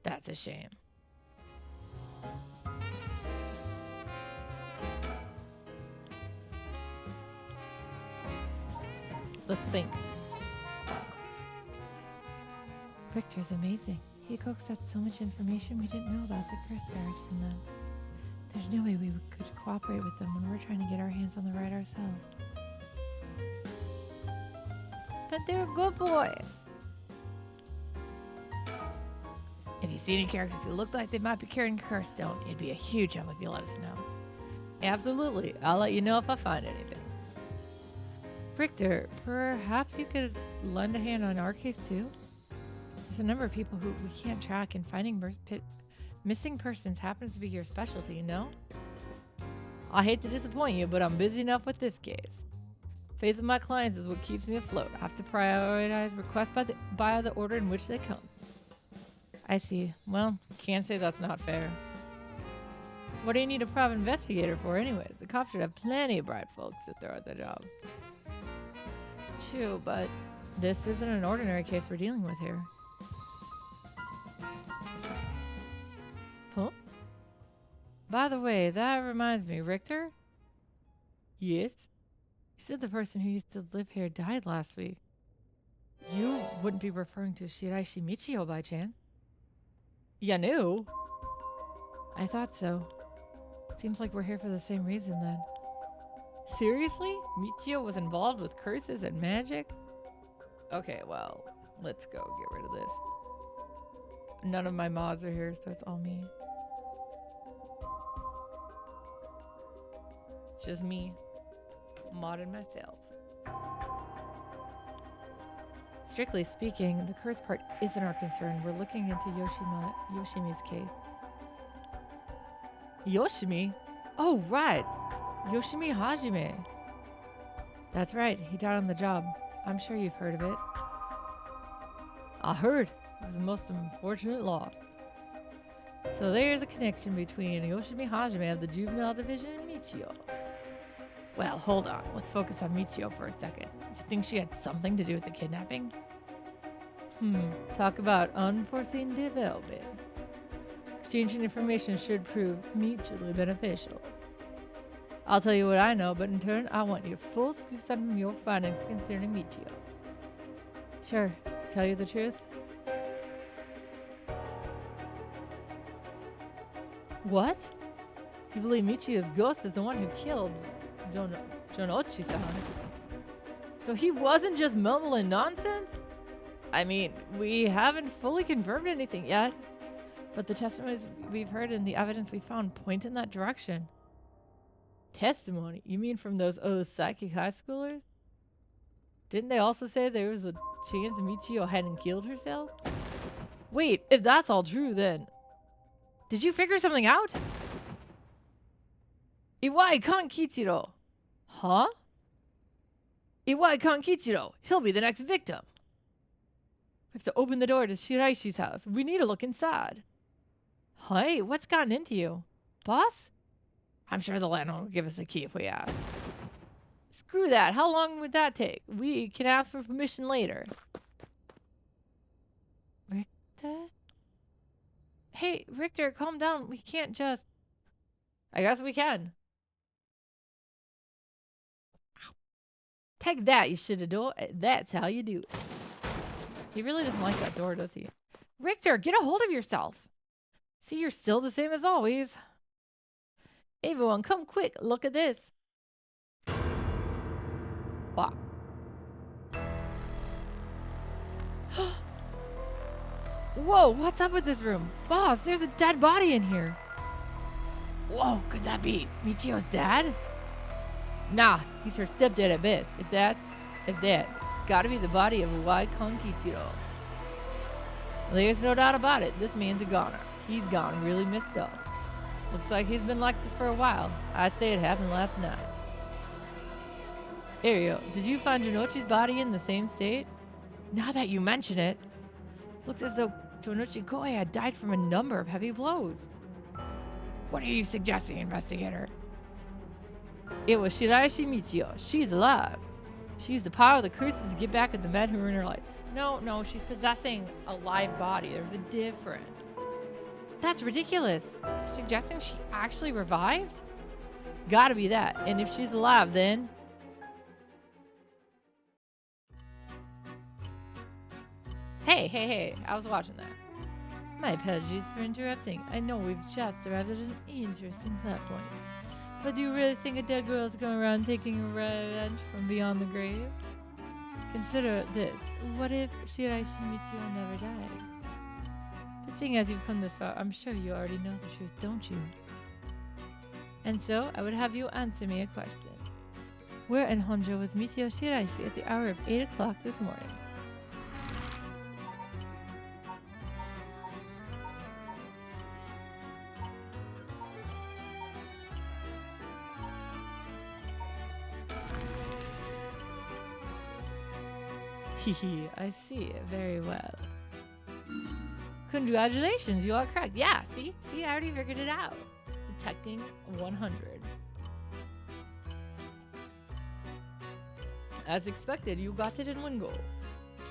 Speaker 1: That's a shame. Let's think. Richter's amazing. He coaxed out so much information we didn't know about the curse bearers from them. There's no way we could cooperate with them when we're trying to get our hands on the right ourselves. But they're a good boy. If you see any characters who look like they might be carrying a curse stone, it'd be a huge help if you let us know. Absolutely. I'll let you know if I find anything. Richter, perhaps you could lend a hand on our case too? There's a number of people who we can't track, and finding missing persons happens to be your specialty, you know? I hate to disappoint you, but I'm busy enough with this case. Faith of my clients is what keeps me afloat. I have to prioritize requests by the order in which they come. I see. Well, can't say that's not fair. What do you need a private investigator for anyways? The cops should have plenty of bright folks to throw at the job. True, but this isn't an ordinary case we're dealing with here. Huh? By the way, that reminds me, Richter? Yes? You said the person who used to live here died last week. You wouldn't be referring to Shiraishi Michio by chance? You knew? I thought so. Seems like we're here for the same reason then. Seriously? Michio was involved with curses and magic? Okay, well, let's go get rid of this. None of my mods are here, so it's all me. It's just me. Modding myself. Strictly speaking, the curse part isn't our concern. We're looking into Yoshimi's case. Yoshimi? Oh, right! Yoshimi Hajime. That's right, he died on the job. I'm sure you've heard of it. I heard. It was the most unfortunate loss. So there's a connection between Yoshimi Hajime of the Juvenile Division and Michio. Well, hold on. Let's focus on Michio for a second. You think she had something to do with the kidnapping? Talk about unforeseen development. Exchanging information should prove mutually beneficial. I'll tell you what I know, but in turn, I want your full scoops on your findings concerning Michio. Sure. To tell you the truth? What? You believe Michio's ghost is the one who killed Jonochi-san? So he wasn't just mumbling nonsense? I mean, we haven't fully confirmed anything yet, but the testimonies we've heard and the evidence we found point in that direction. Testimony? You mean from those psychic high schoolers? Didn't they also say there was a chance Michio hadn't killed herself? Wait, if that's all true, then... Did you figure something out? Iwai Kankichiro. Huh? Iwai Kankichiro. He'll be the next victim. We have to open the door to Shiraishi's house. We need to look inside. Hey, what's gotten into you? Boss? I'm sure the landlord will give us a key if we ask. Screw that. How long would that take? We can ask for permission later. Richter? Hey, Richter, calm down. We can't just... I guess we can. Take that, you should have done. That's how you do it. He really doesn't like that door, does he? Richter, get a hold of yourself. See, you're still the same as always. Everyone, come quick. Look at this. Wow. Whoa, what's up with this room? Boss, there's a dead body in here. Whoa, could that be Michio's dad? Nah, he's her stepdad at best. If that, it's gotta be the body of Iwai Kankichiro. There's no doubt about it. This man's a goner. He's gone really messed up. Looks like he's been like this for a while. I'd say it happened last night. Ariel, did you find Junichi's body in the same state? Now that you mention it, looks as though Junichi Koei had died from a number of heavy blows. What are you suggesting, investigator? It was Shiraishi Michio. She's alive. She used the power of the curses to get back at the men who were in her life. No, she's possessing a live body. There's a difference. That's ridiculous. Suggesting she actually revived? Gotta be that. And if she's alive, then... Hey, I was watching that. My apologies for interrupting. I know we've just arrived at an interesting plot point. But do you really think a dead girl is going around taking revenge from beyond the grave? Consider this. What if Shiraishi Michio never died? But seeing as you've come this far, I'm sure you already know the truth, don't you? And so, I would have you answer me a question. Where in Honjo was Michio Shiraishi at the hour of 8 o'clock this morning? Hehe, I see. Very well. Congratulations, you are correct. Yeah, see, I already figured it out. Detecting 100. As expected, you got it in one go.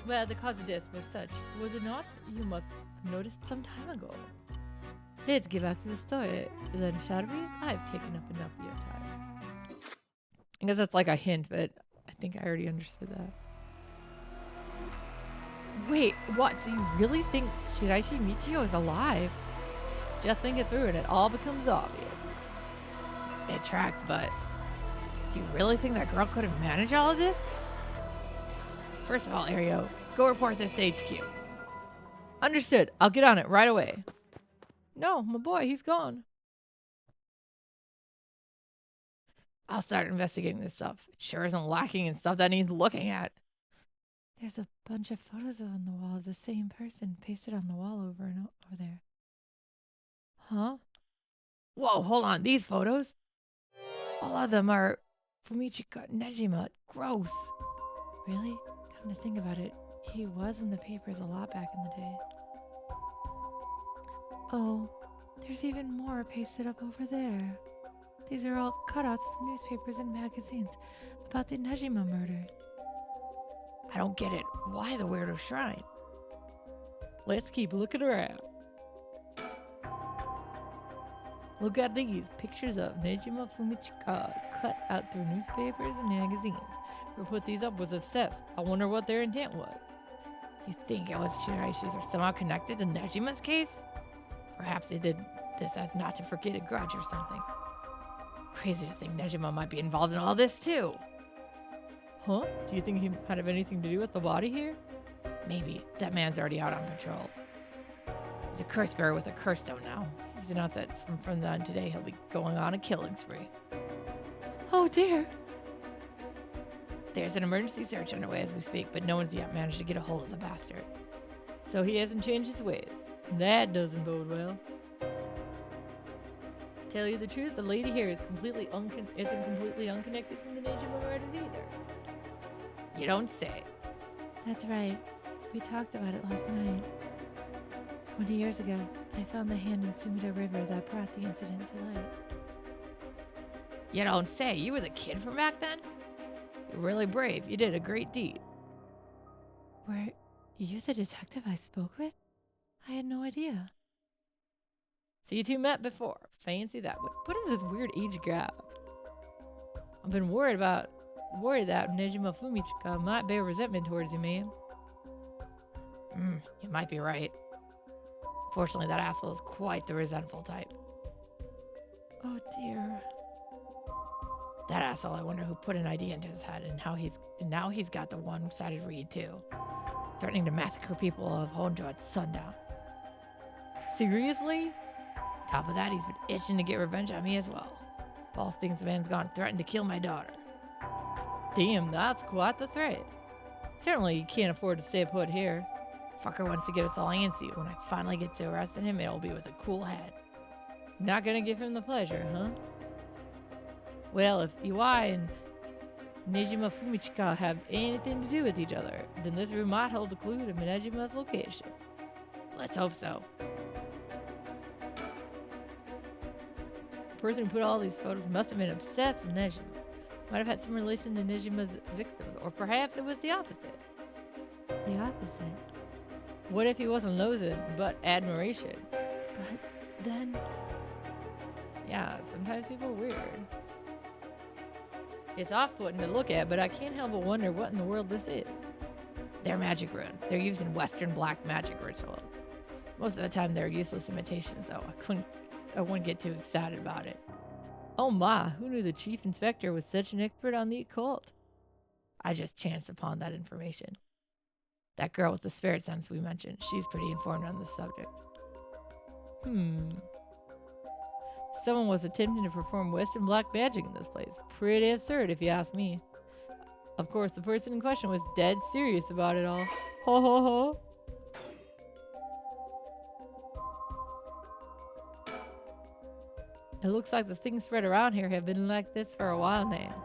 Speaker 1: Well, the cause of death was such, was it not? You must have noticed some time ago. Let's get back to the story, then, shall we? I've taken up enough of your time. I guess that's like a hint, but I think I already understood that. Wait, what? So you really think Shiraishi Michio is alive? Just think it through and it all becomes obvious. It tracks, but do you really think that girl could have managed all of this? First of all, Ario, go report this to HQ. Understood. I'll get on it right away. No, my boy, he's gone. I'll start investigating this stuff. It sure isn't lacking in stuff that needs looking at. There's a bunch of photos on the wall of the same person pasted on the wall over and over there. Huh? Whoa, hold on. These photos? All of them are Fumichika Nejima. Gross. Really? Come to think about it, he was in the papers a lot back in the day. Oh, there's even more pasted up over there. These are all cutouts from newspapers and magazines about the Nejima murder. I don't get it. Why the weirdo shrine? Let's keep looking around. Look at these pictures of Nejima Fumichika cut out through newspapers and magazines. Who put these up was obsessed. I wonder what their intent was. You think it was Shiraishi's or somehow connected to Nejima's case? Perhaps they did this as not to forget a grudge or something. Crazy to think Nejima might be involved in all this too. Huh? Do you think he might have anything to do with the body here? Maybe. That man's already out on patrol. He's a curse bearer with a curse stone now. He's announced that from then on today he'll be going on a killing spree. Oh dear. There's an emergency search underway as we speak, but no one's yet managed to get a hold of the bastard. So he hasn't changed his ways. That doesn't bode well. Tell you the truth, the lady here is isn't completely unconnected from the Nejima murders either. You don't say. That's right. We talked about it last night. 20 years ago, I found the hand in Sumida River that brought the incident to light. You don't say. You were the kid from back then? You're really brave. You did a great deed. Were you the detective I spoke with? I had no idea. So you two met before. Fancy that. What is this weird age gap? I've been worried that Nejima Fumichika might bear resentment towards you, ma'am. You might be right. Fortunately, that asshole is quite the resentful type. Oh dear. That asshole, I wonder who put an idea into his head and now he's got the one-sided read too. Threatening to massacre people of Honjo at sundown. Seriously? Top of that, he's been itching to get revenge on me as well. False things the man's gone threatened to kill my daughter. Damn, that's quite the threat. Certainly you can't afford to stay put here. Fucker wants to get us all antsy. When I finally get to arresting him, it'll be with a cool head. Not gonna give him the pleasure, huh? Well, if Iwai and Nejima Fumichika have anything to do with each other, then this room might hold a clue to Nejima's location. Let's hope so. The person who put all these photos must have been obsessed with Nejima. Might have had some relation to Nejima's victims, or perhaps it was the opposite. The opposite? What if he wasn't loathing, but admiration? But then... Yeah, sometimes people are weird. It's off-putting to look at, but I can't help but wonder what in the world this is. They're magic runes. They're used in Western black magic rituals. Most of the time they're useless imitations, though. I wouldn't get too excited about it. Oh my, who knew the chief inspector was such an expert on the occult? I just chanced upon that information. That girl with the spirit sense we mentioned, she's pretty informed on this subject. Someone was attempting to perform Western black magic in this place. Pretty absurd, if you ask me. Of course, the person in question was dead serious about it all. Ho ho ho. It looks like the things spread around here have been like this for a while now.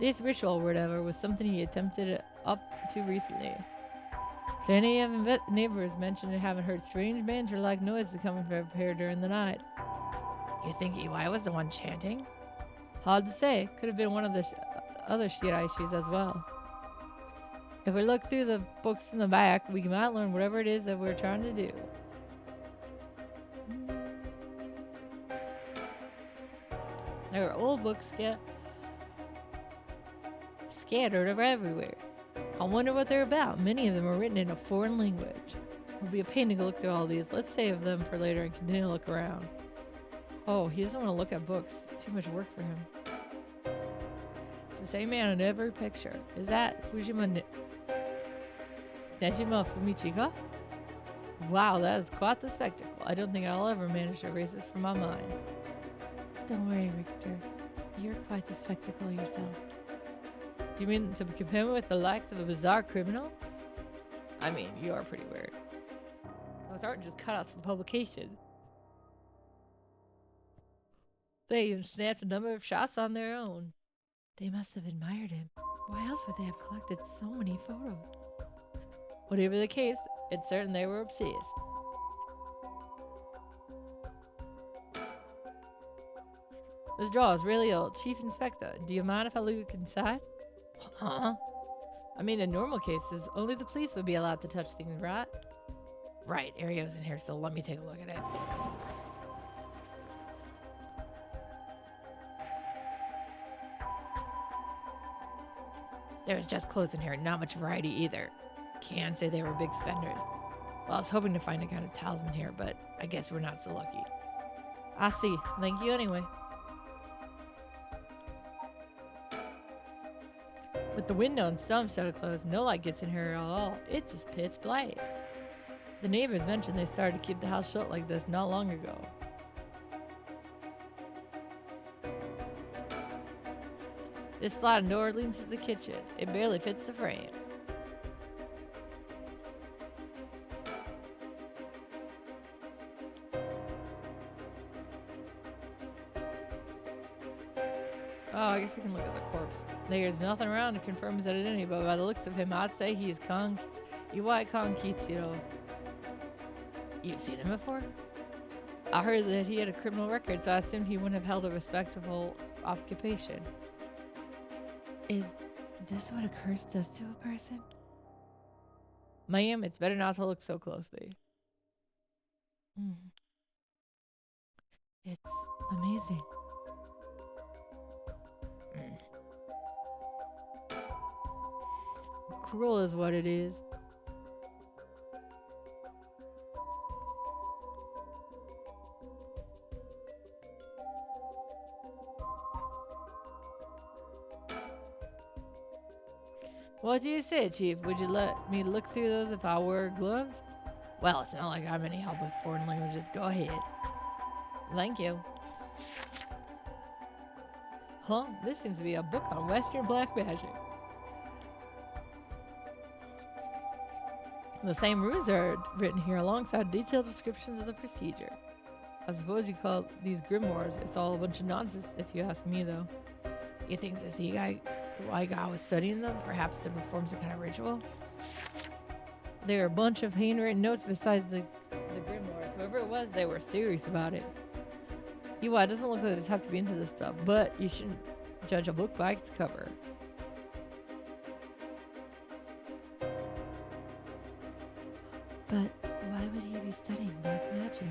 Speaker 1: This ritual or whatever was something he attempted up to recently. Plenty of neighbors mentioned having heard strange banter-like noises coming from here during the night. You think Iwai was the one chanting? Hard to say. Could have been one of the other Shiraishis as well. If we look through the books in the back, we might learn whatever it is that we're trying to do. There are old books scattered everywhere. I wonder what they're about. Many of them are written in a foreign language. It'll be a pain to look through all these. Let's save them for later and continue to look around. Oh, he doesn't want to look at books. It's too much work for him. It's the same man in every picture. Is that Nejima Fumichika? Wow, that is quite the spectacle. I don't think I'll ever manage to erase this from my mind. Don't worry, Richter. You're quite the spectacle yourself. Do you mean to compare me with the likes of a bizarre criminal? I mean, you are pretty weird. Those aren't just cutouts for publication. They even snapped a number of shots on their own. They must have admired him. Why else would they have collected so many photos? Whatever the case, it's certain they were obsessed. This drawer is really old. Chief Inspector, do you mind if I look inside? Huh? I mean, in normal cases, only the police would be allowed to touch things, right? Right, Ario's in here, so let me take a look at it. There's just clothes in here, not much variety either. Can't say they were big spenders. Well, I was hoping to find a kind of talisman here, but I guess we're not so lucky. I see. Thank you anyway. With the window and stump shuttered closed, no light gets in here at all. It's just pitch black. The neighbors mentioned they started to keep the house shut like this not long ago. This sliding door leads to the kitchen. It barely fits the frame. Oh, I guess we can look at the corpse. There's nothing around to confirm his identity, but by the looks of him, I'd say he is Iwai Kichiro. You've seen him before? I heard that he had a criminal record, so I assumed he wouldn't have held a respectable occupation. Is this what a curse does to a person? Ma'am, it's better not to look so closely. It's amazing. Cruel is what it is. What do you say, Chief? Would you let me look through those if I wore gloves? Well, it's not like I'm any help with foreign languages. Go ahead. Thank you. Huh? This seems to be a book on Western black magic. The same runes are written here alongside detailed descriptions of the procedure. I suppose you call these grimoires. It's all a bunch of nonsense if you ask me, though. You think this why God was studying them, perhaps to perform some kind of ritual? There are a bunch of handwritten notes besides the grimoires. Whoever it was, they were serious about it. Iwai doesn't look like they have to be into this stuff, but you shouldn't judge a book by its cover. But why would he be studying black magic?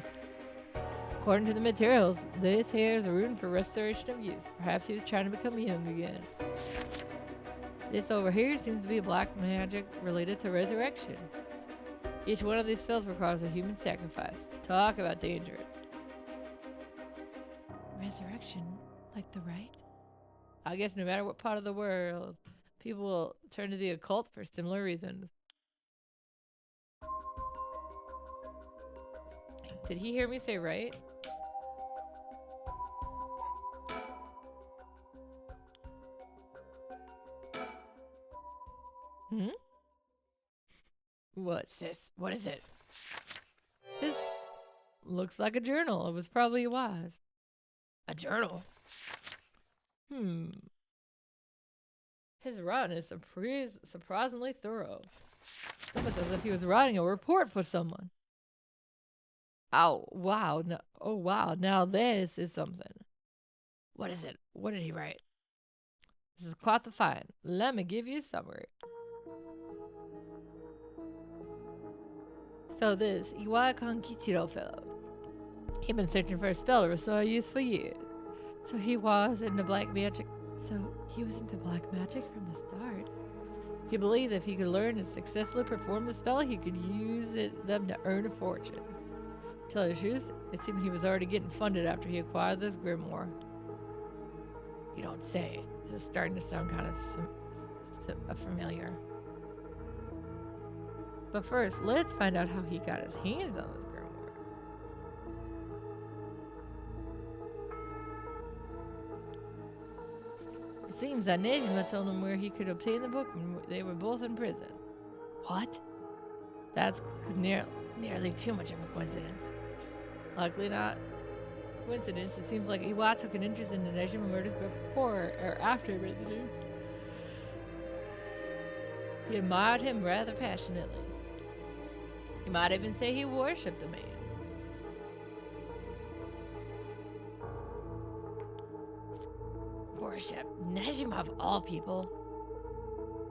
Speaker 1: According to the materials, this here is a rune for restoration of youth. Perhaps he was trying to become young again. This over here seems to be black magic related to resurrection. Each one of these spells requires a human sacrifice. Talk about dangerous. Resurrection? Like the right? I guess no matter what part of the world, people will turn to the occult for similar reasons. Did he hear me say right? What's this? What is it? This looks like a journal. It was probably wise. A journal? His writing is surprisingly thorough. It's almost as if he was writing a report for someone. Oh, wow. No, oh, wow. Now this is something. What is it? What did he write? This is quite the find. Let me give you a summary. So this Iwai Kichiro fellow, he'd been searching for a spell to restore youth for years. So he was into black magic. So he was into black magic from the start. He believed if he could learn and successfully perform the spell, he could use them to earn a fortune. To tell you the truth, it seemed he was already getting funded after he acquired this grimoire. You don't say. This is starting to sound kind of familiar. But first, let's find out how he got his hands on this grimoire. It seems that Nejima told him where he could obtain the book when they were both in prison. What? That's nearly too much of a coincidence. Luckily not coincidence. It seems like Iwai took an interest in the Nejima murders before or after he read the news. He admired him rather passionately. You might even say he worshipped the man. Worship Nejima of all people.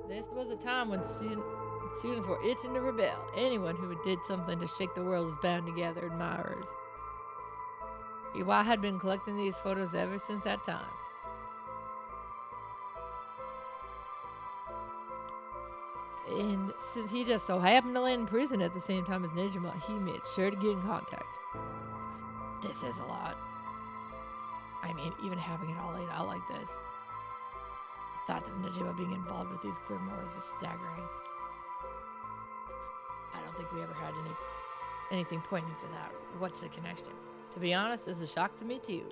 Speaker 1: This was a time when students were itching to rebel. Anyone who did something to shake the world was bound to gather admirers. Iwai had been collecting these photos ever since that time. And since he just so happened to land in prison at the same time as Nejima, he made sure to get in contact. This is a lot. I mean, even having it all laid out like this. thought of Najima being involved with these grimoires is staggering. I don't think we ever had anything pointing to that. What's the connection? To be honest, it's a shock to me too.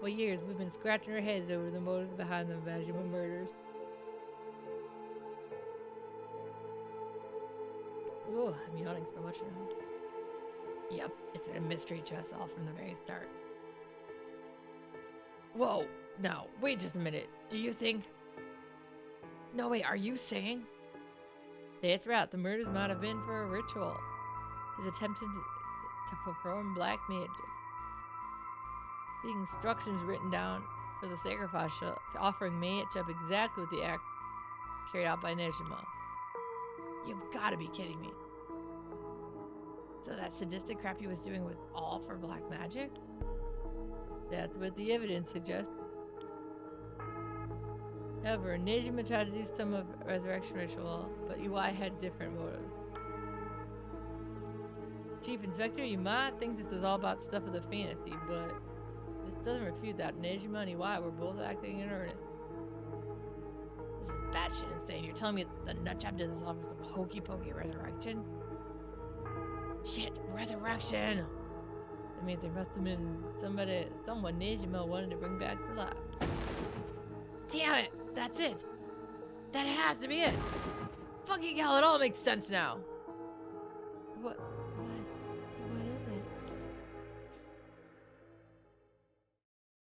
Speaker 1: For years, we've been scratching our heads over the motives behind the Najima murders. Ooh, I'm yawning so much now. Yep, it's been a mystery to us all from the very start. Whoa, no, wait just a minute. Do you think... No, wait, are you saying... That's right, the murders might have been for a ritual. He's attempting to perform black magic. The instructions written down for the sacrifice offering match up exactly with the act carried out by Nejima. You've gotta be kidding me. So that sadistic crap he was doing was all for black magic? That's what the evidence suggests. However, Nejima tried to do some of resurrection ritual, but UI had different motives. Chief Inspector, you might think this is all about stuff of the fantasy, but this doesn't refute that Nejima and UI were both acting in earnest. This is batshit insane. You're telling me the nutjob did this all for some hokey pokey resurrection? Shit, resurrection! That means there must have been someone Nejima wanted to bring back to life. Damn it! That's it! That had to be it! Fucking hell, it all makes sense now! What is it?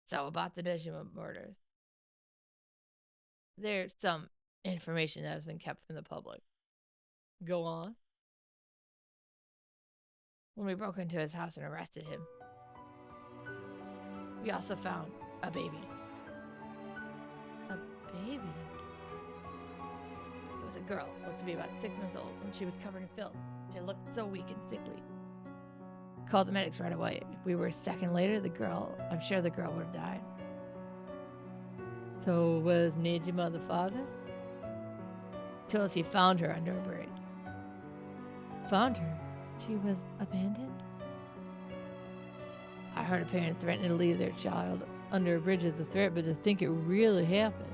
Speaker 1: So, about the Nejima murders. There's some information that has been kept from the public. Go on. When we broke into his house and arrested him, we also found a baby. A baby? It was a girl, looked to be about 6 months old, and she was covered in filth. She looked so weak and sickly. Called the medics right away. If we were a second later, I'm sure the girl would have died. So was Nejima the father? Told us he found her under a bridge. Found her? She was abandoned? I heard a parent threatening to leave their child under a bridge as a threat, but to think it really happened.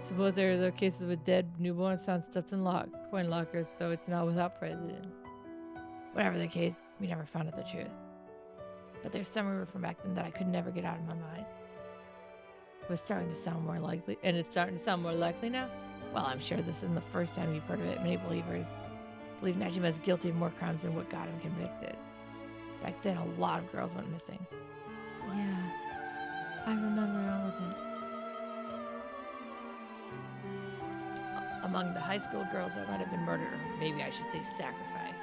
Speaker 1: Suppose there are cases with dead newborns found stuffed in coin lockers, so it's not without precedent. Whatever the case, we never found out the truth. But there's some rumor from back then that I could never get out of my mind. It was starting to sound more likely, and it's starting to sound more likely now? Well, I'm sure this isn't the first time you've heard of it. Many believers believe Najima is guilty of more crimes than what got him convicted. Back then, a lot of girls went missing. Yeah, I remember all of it. Among the high school girls that might have been murdered, or maybe I should say sacrificed,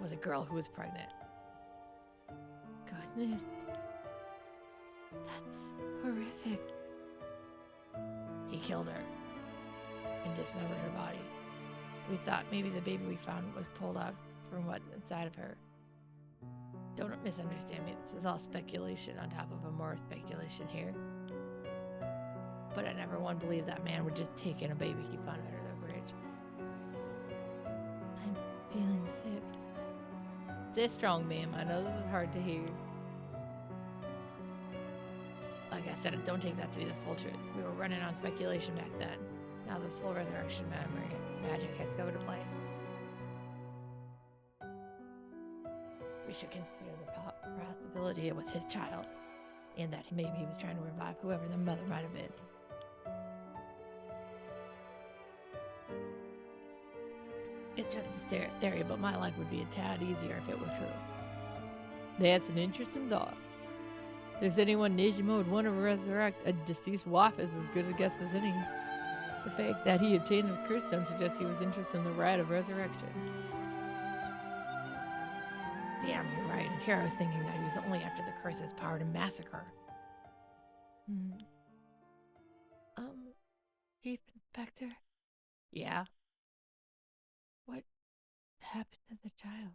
Speaker 1: was a girl who was pregnant. Goodness. That's horrific. He killed her and dismembered her body. We thought maybe the baby we found was pulled out from what's inside of her. Don't misunderstand me. This is all speculation on top of a more speculation here. But I never once believed that man would just take in a baby he found under the bridge. I'm feeling sick. Stay strong, ma'am. I know this is hard to hear. Like I said, don't take that to be the full truth. We were running on speculation back then. Now this whole resurrection magic has come into play. We should consider the possibility it was his child, and that maybe he was trying to revive whoever the mother might have been. It's just a theory, but my life would be a tad easier if it were true. That's an interesting thought. If there's anyone Nejima would want to resurrect, a deceased wife is as good a guess as any. The fact that he obtained his curse stone suggests he was interested in the rite of resurrection. Damn, you're right. And here I was thinking that he was only after the curse's power to massacre. Chief Inspector? Yeah? What happened to the child?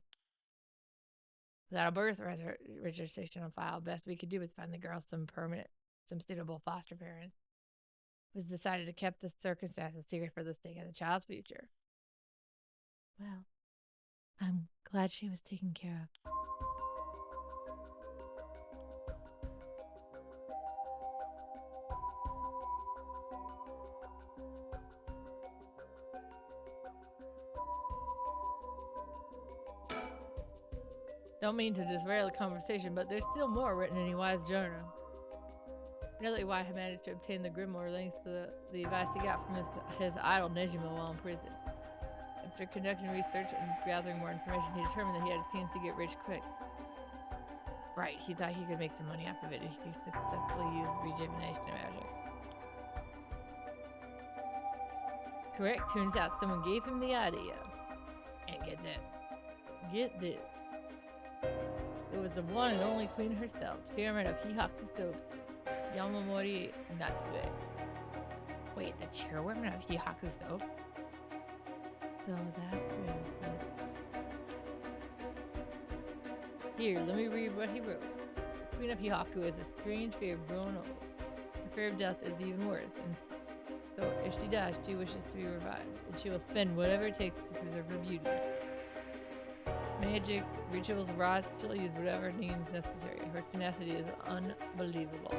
Speaker 1: Without a birth registration on file, best we could do was find the girl some suitable foster parents. It was decided to keep the circumstances secret for the sake of the child's future. Well, I'm glad she was taken care of. Don't mean to derail the conversation, but there's still more written in Iwai's journal. Really, Iwai had managed to obtain the grimoire thanks to the advice he got from his idol Nejima while in prison. After conducting research and gathering more information, he determined that he had a chance to get rich quick. Right, he thought he could make some money off of it if he successfully used rejuvenation magic. Correct, turns out someone gave him the idea. And get this. Get this. It was the one and only queen herself, chairman of Hihaku Sobi, Yamamori Natsue. Wait, the chairwoman of Hihaku Sobi? So that's real. Here, let me read what he wrote. The Queen of Hihaku is a strange fear grown old. Her fear of death is even worse, and so if she dies, she wishes to be revived, and she will spend whatever it takes to preserve her beauty. Magic, rituals, rods, she'll use whatever means necessary. Her tenacity is unbelievable.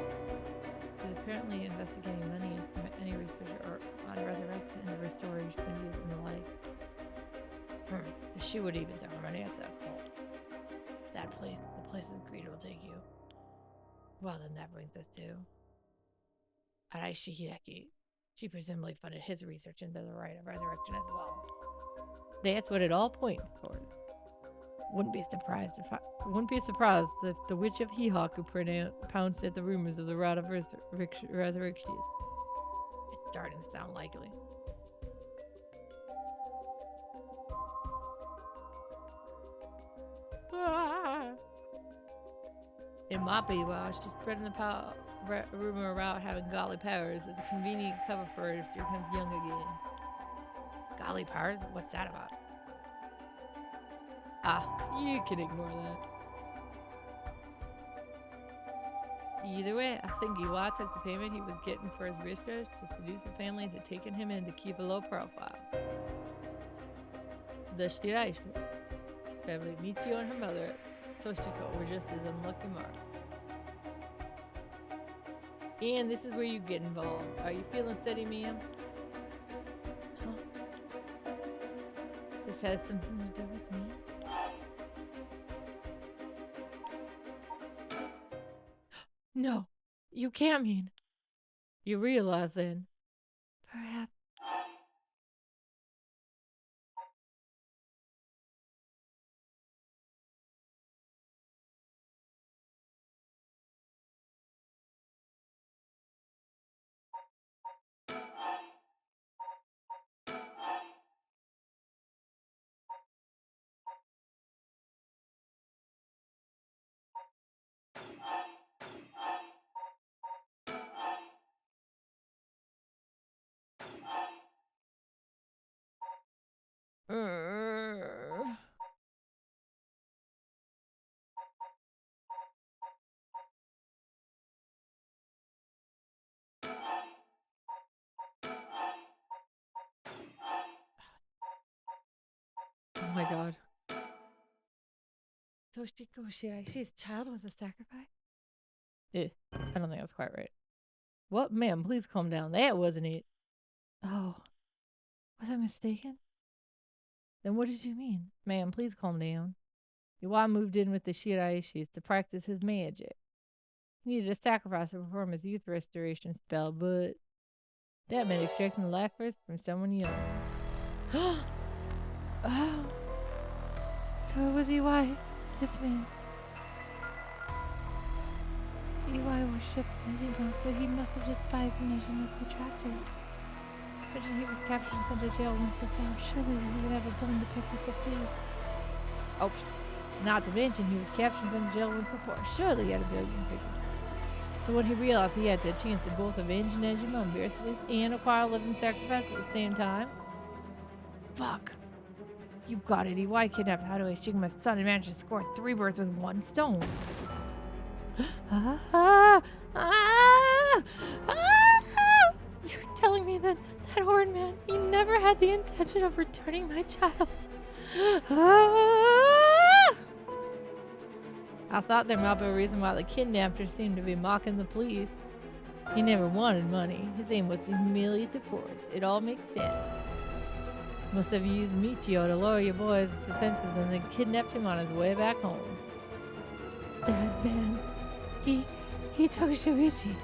Speaker 1: She's apparently investigating money from any researcher on resurrection and the restoration and the like. So she would even throw her money at that cult. That place, the places greed will take you. Well, then that brings us to Araishi Hideki. She presumably funded his research into the rite of resurrection as well. That's what it all pointed toward. Wouldn't be surprised if the witch of Hihaku pounced at the rumors of the rite of resurrection. It's starting to sound likely. It might be while she's spreading the rumor about having godly powers. It's a convenient cover for her if she becomes young again. Godly powers? What's that about? You can ignore that. Either way, I think Iwa took the payment he was getting for his research to seduce the family into taking him in to keep a low profile. The Shiraishi family, Michio and her mother, Toshiko, were just as unlucky marks. And this is where you get involved. Are you feeling steady, ma'am? Huh? This has something to do with me? No, you can't mean. You realize then, perhaps. Oh my god. Toshiko Shiraishi's child was a sacrifice? I don't think that's quite right. What? Ma'am, please calm down. That wasn't it. Oh. Was I mistaken? Then what did you mean? Ma'am, please calm down. Iwa moved in with the Shiraishis to practice his magic. He needed a sacrifice to perform his youth restoration spell, but that meant extracting the life force from someone young. Oh! So it was Iwai, this man. Iwai worshipped Nejima, but he must have just despised Nejima's detractors. Imagine he was captured and sent to jail once before. Surely he would have a bone to pick with the fleas. Oops. Not to mention he was captured and sent to jail once before. Surely he had a billion to pick with. So when he realized he had the chance to both avenge Nejima and Beersley and acquire a living sacrifice at the same time. Fuck. You got it. Iwai kidnapped Haruhi Shigima's son and managed to score 3 birds with 1 stone. You're telling me that horrid man, he never had the intention of returning my child. I thought there might be a reason why the kidnapper seemed to be mocking the police. He never wanted money. His aim was to humiliate the courts. It all makes sense. Must have used Michio to lower your boy's defenses and then kidnapped him on his way back home.
Speaker 2: That man, he took Shuichi.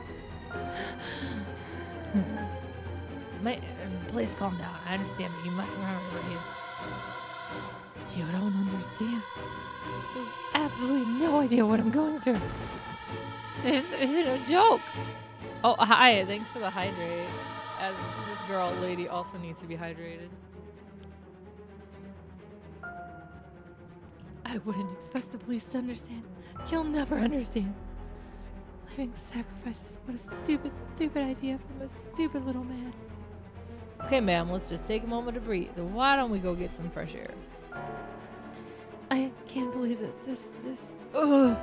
Speaker 1: Please calm down. I understand, but you must remember
Speaker 2: You don't understand. You have absolutely no idea what I'm going through. This isn't a joke.
Speaker 1: Oh, hi. Thanks for the hydrate. As this lady also needs to be hydrated.
Speaker 2: I wouldn't expect the police to understand. You'll never understand. Living sacrifices. What a stupid, stupid idea from a stupid little man.
Speaker 1: Okay, ma'am, let's just take a moment to breathe. Why don't we go get some fresh air?
Speaker 2: I can't believe it. Ugh.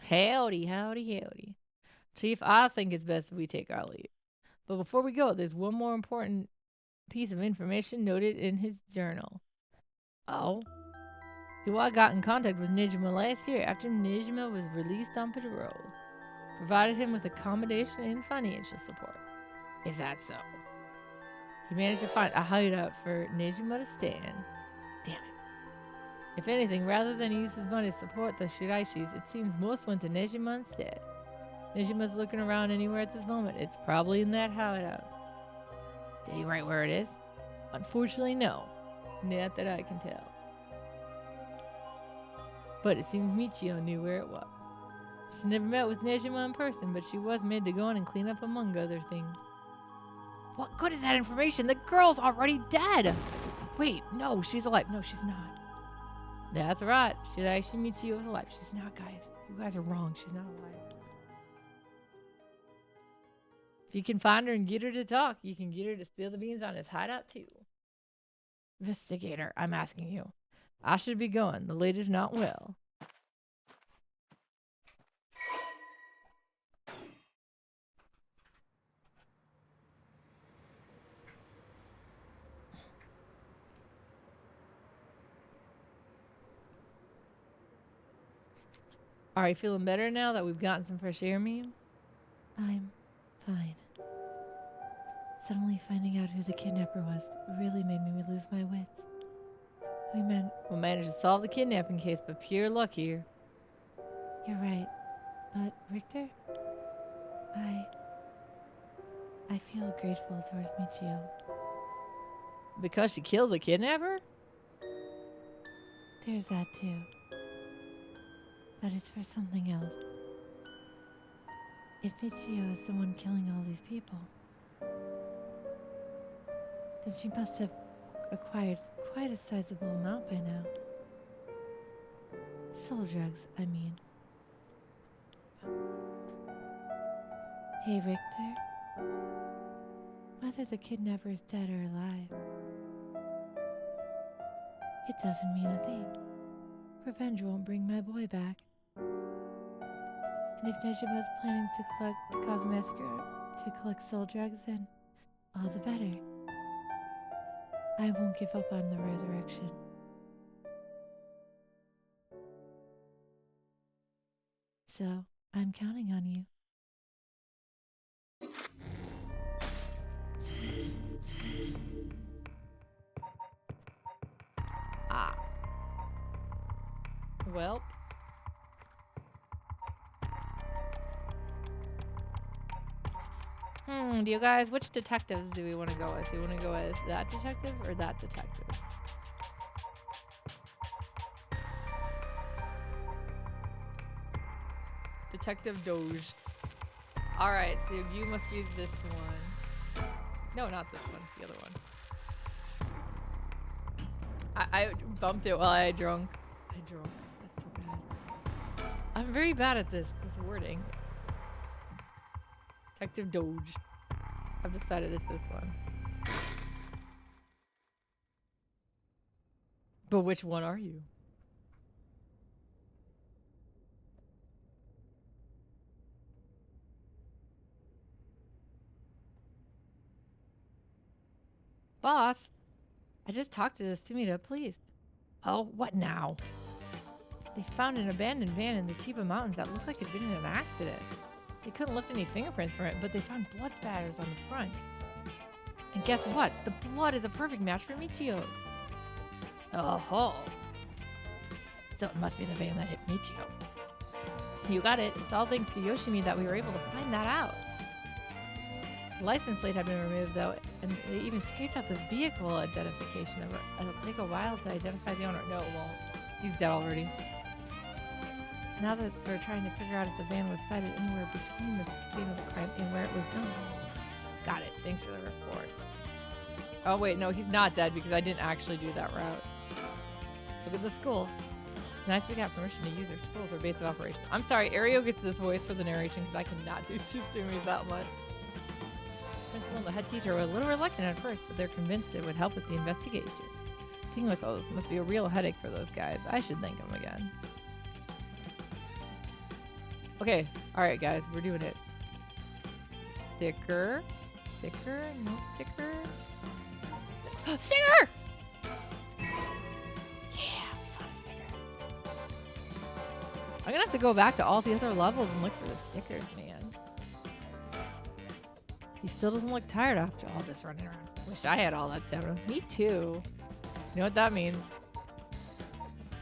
Speaker 1: Howdy, howdy, howdy. Chief, I think it's best if we take our leave. But before we go, there's one more important piece of information noted in his journal. Oh? Iwa got in contact with Nijima last year after Nijima was released on parole. Provided him with accommodation and financial support. Is that so? He managed to find a hideout for Nijima to stay in. Damn it. If anything, rather than use his money to support the Shiraishis, it seems most went to Nijima instead. Nijima's looking around anywhere at this moment. It's probably in that hideout. Did he write where it is? Unfortunately, no. Not that I can tell. But it seems Michio knew where it was. She never met with Nejima in person, but she was made to go in and clean up among other things. What good is that information? The girl's already dead! Wait, no, she's alive. No, she's not. That's right. Shiraishi Michio is alive. She's not, guys. You guys are wrong. She's not alive. If you can find her and get her to talk, you can get her to spill the beans on his hideout too. Investigator, I'm asking you. I should be going. The lady's not well. Are you feeling better now that we've gotten some fresh air, ma'am?
Speaker 2: I'm fine. Suddenly finding out who the kidnapper was really made me lose my wits.
Speaker 1: We'll manage to solve the kidnapping case, but pure luck here.
Speaker 2: You're right. But, Richter? I feel grateful towards Michio.
Speaker 1: Because she killed the kidnapper?
Speaker 2: There's that too. But it's for something else. If Michio is the one killing all these people, then she must have acquired quite a sizable amount by now. Soul drugs, I mean. Hey, Richter. Whether the kidnapper is dead or alive, it doesn't mean a thing. Revenge won't bring my boy back. And if Nejima is planning to cause a massacre to collect soul drugs, then all the better. I won't give up on the resurrection. So, I'm counting on you.
Speaker 1: Ah. Well. Do you guys, which detectives do we want to go with? Do you want to go with that detective or that detective? Detective Doge. Alright, so you must be this one. No, not this one. The other one. I bumped it while I drunk. That's so bad. I'm very bad at this wording. Detective Doge. I've decided it's this one. But which one are you? Boss, I just talked to the Sumida police. Oh, what now? They found an abandoned van in the Chiba Mountains that looked like it'd been in an accident. They couldn't lift any fingerprints from it, but they found blood spatters on the front. And guess what? The blood is a perfect match for Michio. Oh-ho. So it must be the van that hit Michio. You got it. It's all thanks to Yoshimi that we were able to find that out. The license plate had been removed, though, and they even scraped out the vehicle identification number. It'll take a while to identify the owner. No, it won't. He's dead already. Now that we're trying to figure out if the van was sighted anywhere between the scene of the crime and where it was done. Got it. Thanks for the report. Oh, wait, no, he's not dead because I didn't actually do that route. Look at the school. Nice we got permission to use their school as our base of operation. I'm sorry, Ario gets this voice for the narration because I cannot do Tsutsumi that much. Principal and the head teacher were a little reluctant at first, but they're convinced it would help with the investigation. Dealing with those must be a real headache for those guys. I should thank them again. Okay, alright guys, we're doing it. Sticker. Sticker? No sticker? Sticker! Yeah, we found a sticker. I'm gonna have to go back to all the other levels and look for the stickers, man. He still doesn't look tired after all this running around. Wish I had all that stamina. Me too. You know what that means?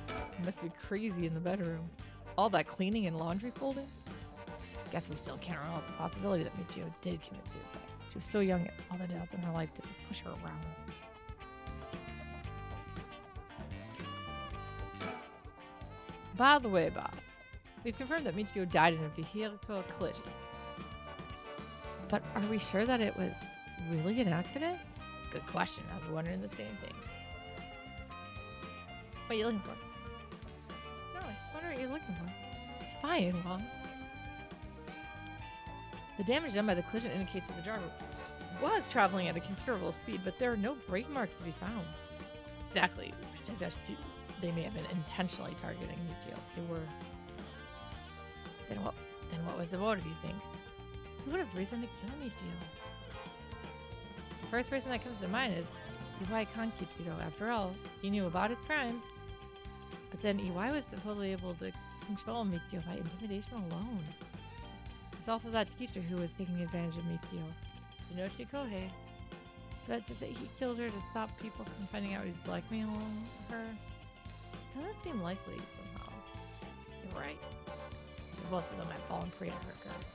Speaker 1: It must be crazy in the bedroom. All that cleaning and laundry folding? Guess we still can't rule out the possibility that Michio did commit suicide. She was so young, all the doubts in her life didn't push her around. By the way, boss, we've confirmed that Michio died in a vehicle collision. But are we sure that it was really an accident? Good question. I was wondering the same thing. What are you looking for? No, I wonder what you're looking for. It's fine, Long. The damage done by the collision indicates that the driver was traveling at a considerable speed, but there are no brake marks to be found. Exactly. They may have been intentionally targeting Michio. They were. Then what was the motive, you think? Who would have reason to kill Michio? The first person that comes to mind is Iwai Kankichiro. After all, he knew about his crime. But then Iwai was supposedly able to control Michio by intimidation alone. There's also that teacher who was taking advantage of Michio, Inochi Kohei. But to say he killed her to stop people from finding out he's blackmailing her doesn't seem likely somehow. You're right. Both of them had fallen prey to her curse.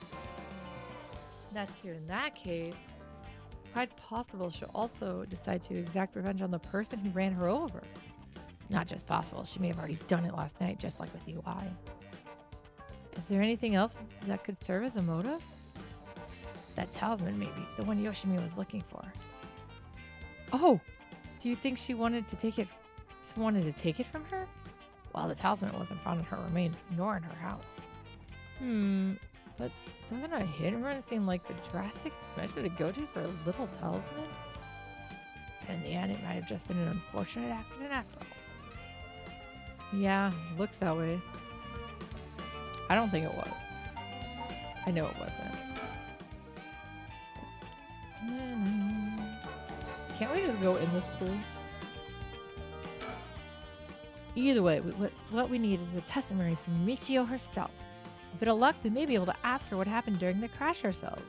Speaker 1: That's here in that case. Quite possible she'll also decide to exact revenge on the person who ran her over. Not just possible, she may have already done it last night, just like with UI. Is there anything else that could serve as a motive? That talisman, maybe. The one Yoshimi was looking for. Oh! Do you think she wanted to take it from her? Well, the talisman wasn't found in her remains, nor in her house. But doesn't a hit and run seem like the drastic measure to go to for a little talisman? And in the end, it might have just been an unfortunate accident after all. Yeah, looks that way. I don't think it was. I know it wasn't. Can't we just go in the school? Either way, what we need is a testimony from Michio herself. A bit of luck, we may be able to ask her what happened during the crash ourselves.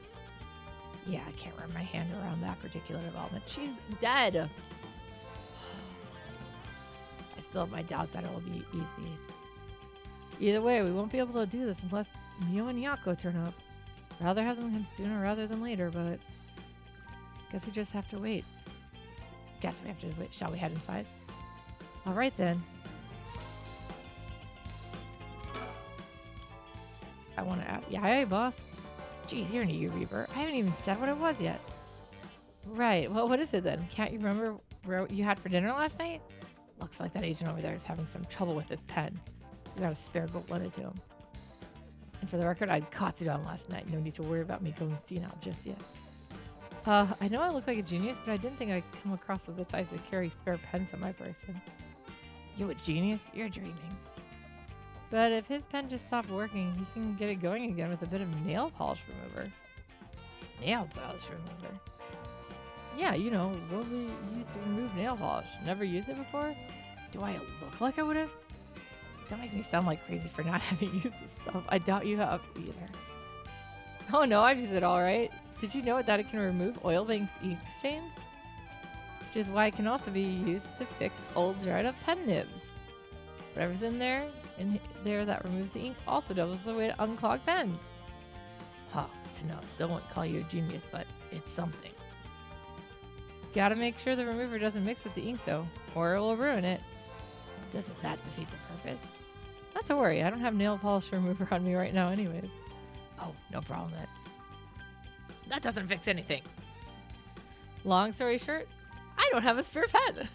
Speaker 1: Yeah, I can't wrap my hand around that particular development. She's dead. I still have my doubts that it will be easy. Either way, we won't be able to do this unless Mio and Yako turn up. Rather have them come sooner rather than later, but guess we just have to wait. Guess we have to wait. Shall we head inside? All right then. I want to ask. Yeah, hey, boss. Jeez, you're an eager beaver. I haven't even said what it was yet. Right. Well, what is it then? Can't you remember where you had for dinner last night? Looks like that agent over there is having some trouble with his pen. We got a spare gold letter to him. And for the record, I caught it on last night. No need to worry about me going senile just yet. I know I look like a genius, but I didn't think I'd come across with the type to carry spare pens on my person. You a genius? You're dreaming. But if his pen just stopped working, he can get it going again with a bit of nail polish remover. Nail polish remover? Yeah, you know, what we use to remove nail polish. Never used it before? Do I look like I would have? Don't make me sound like crazy for not having used this stuff. I doubt you have either. Oh no, I've used it alright. Did you know that it can remove oil-based ink stains? Which is why it can also be used to fix old dried up pen nibs. Whatever's in there that removes the ink also doubles the way to unclog pens. Huh, so no, still won't call you a genius, but it's something. Gotta make sure the remover doesn't mix with the ink though, or it will ruin it. Doesn't that defeat the purpose? Not to worry, I don't have nail polish remover on me right now anyways. Oh, no problem then. That doesn't fix anything. Long story short, I don't have a spare pen.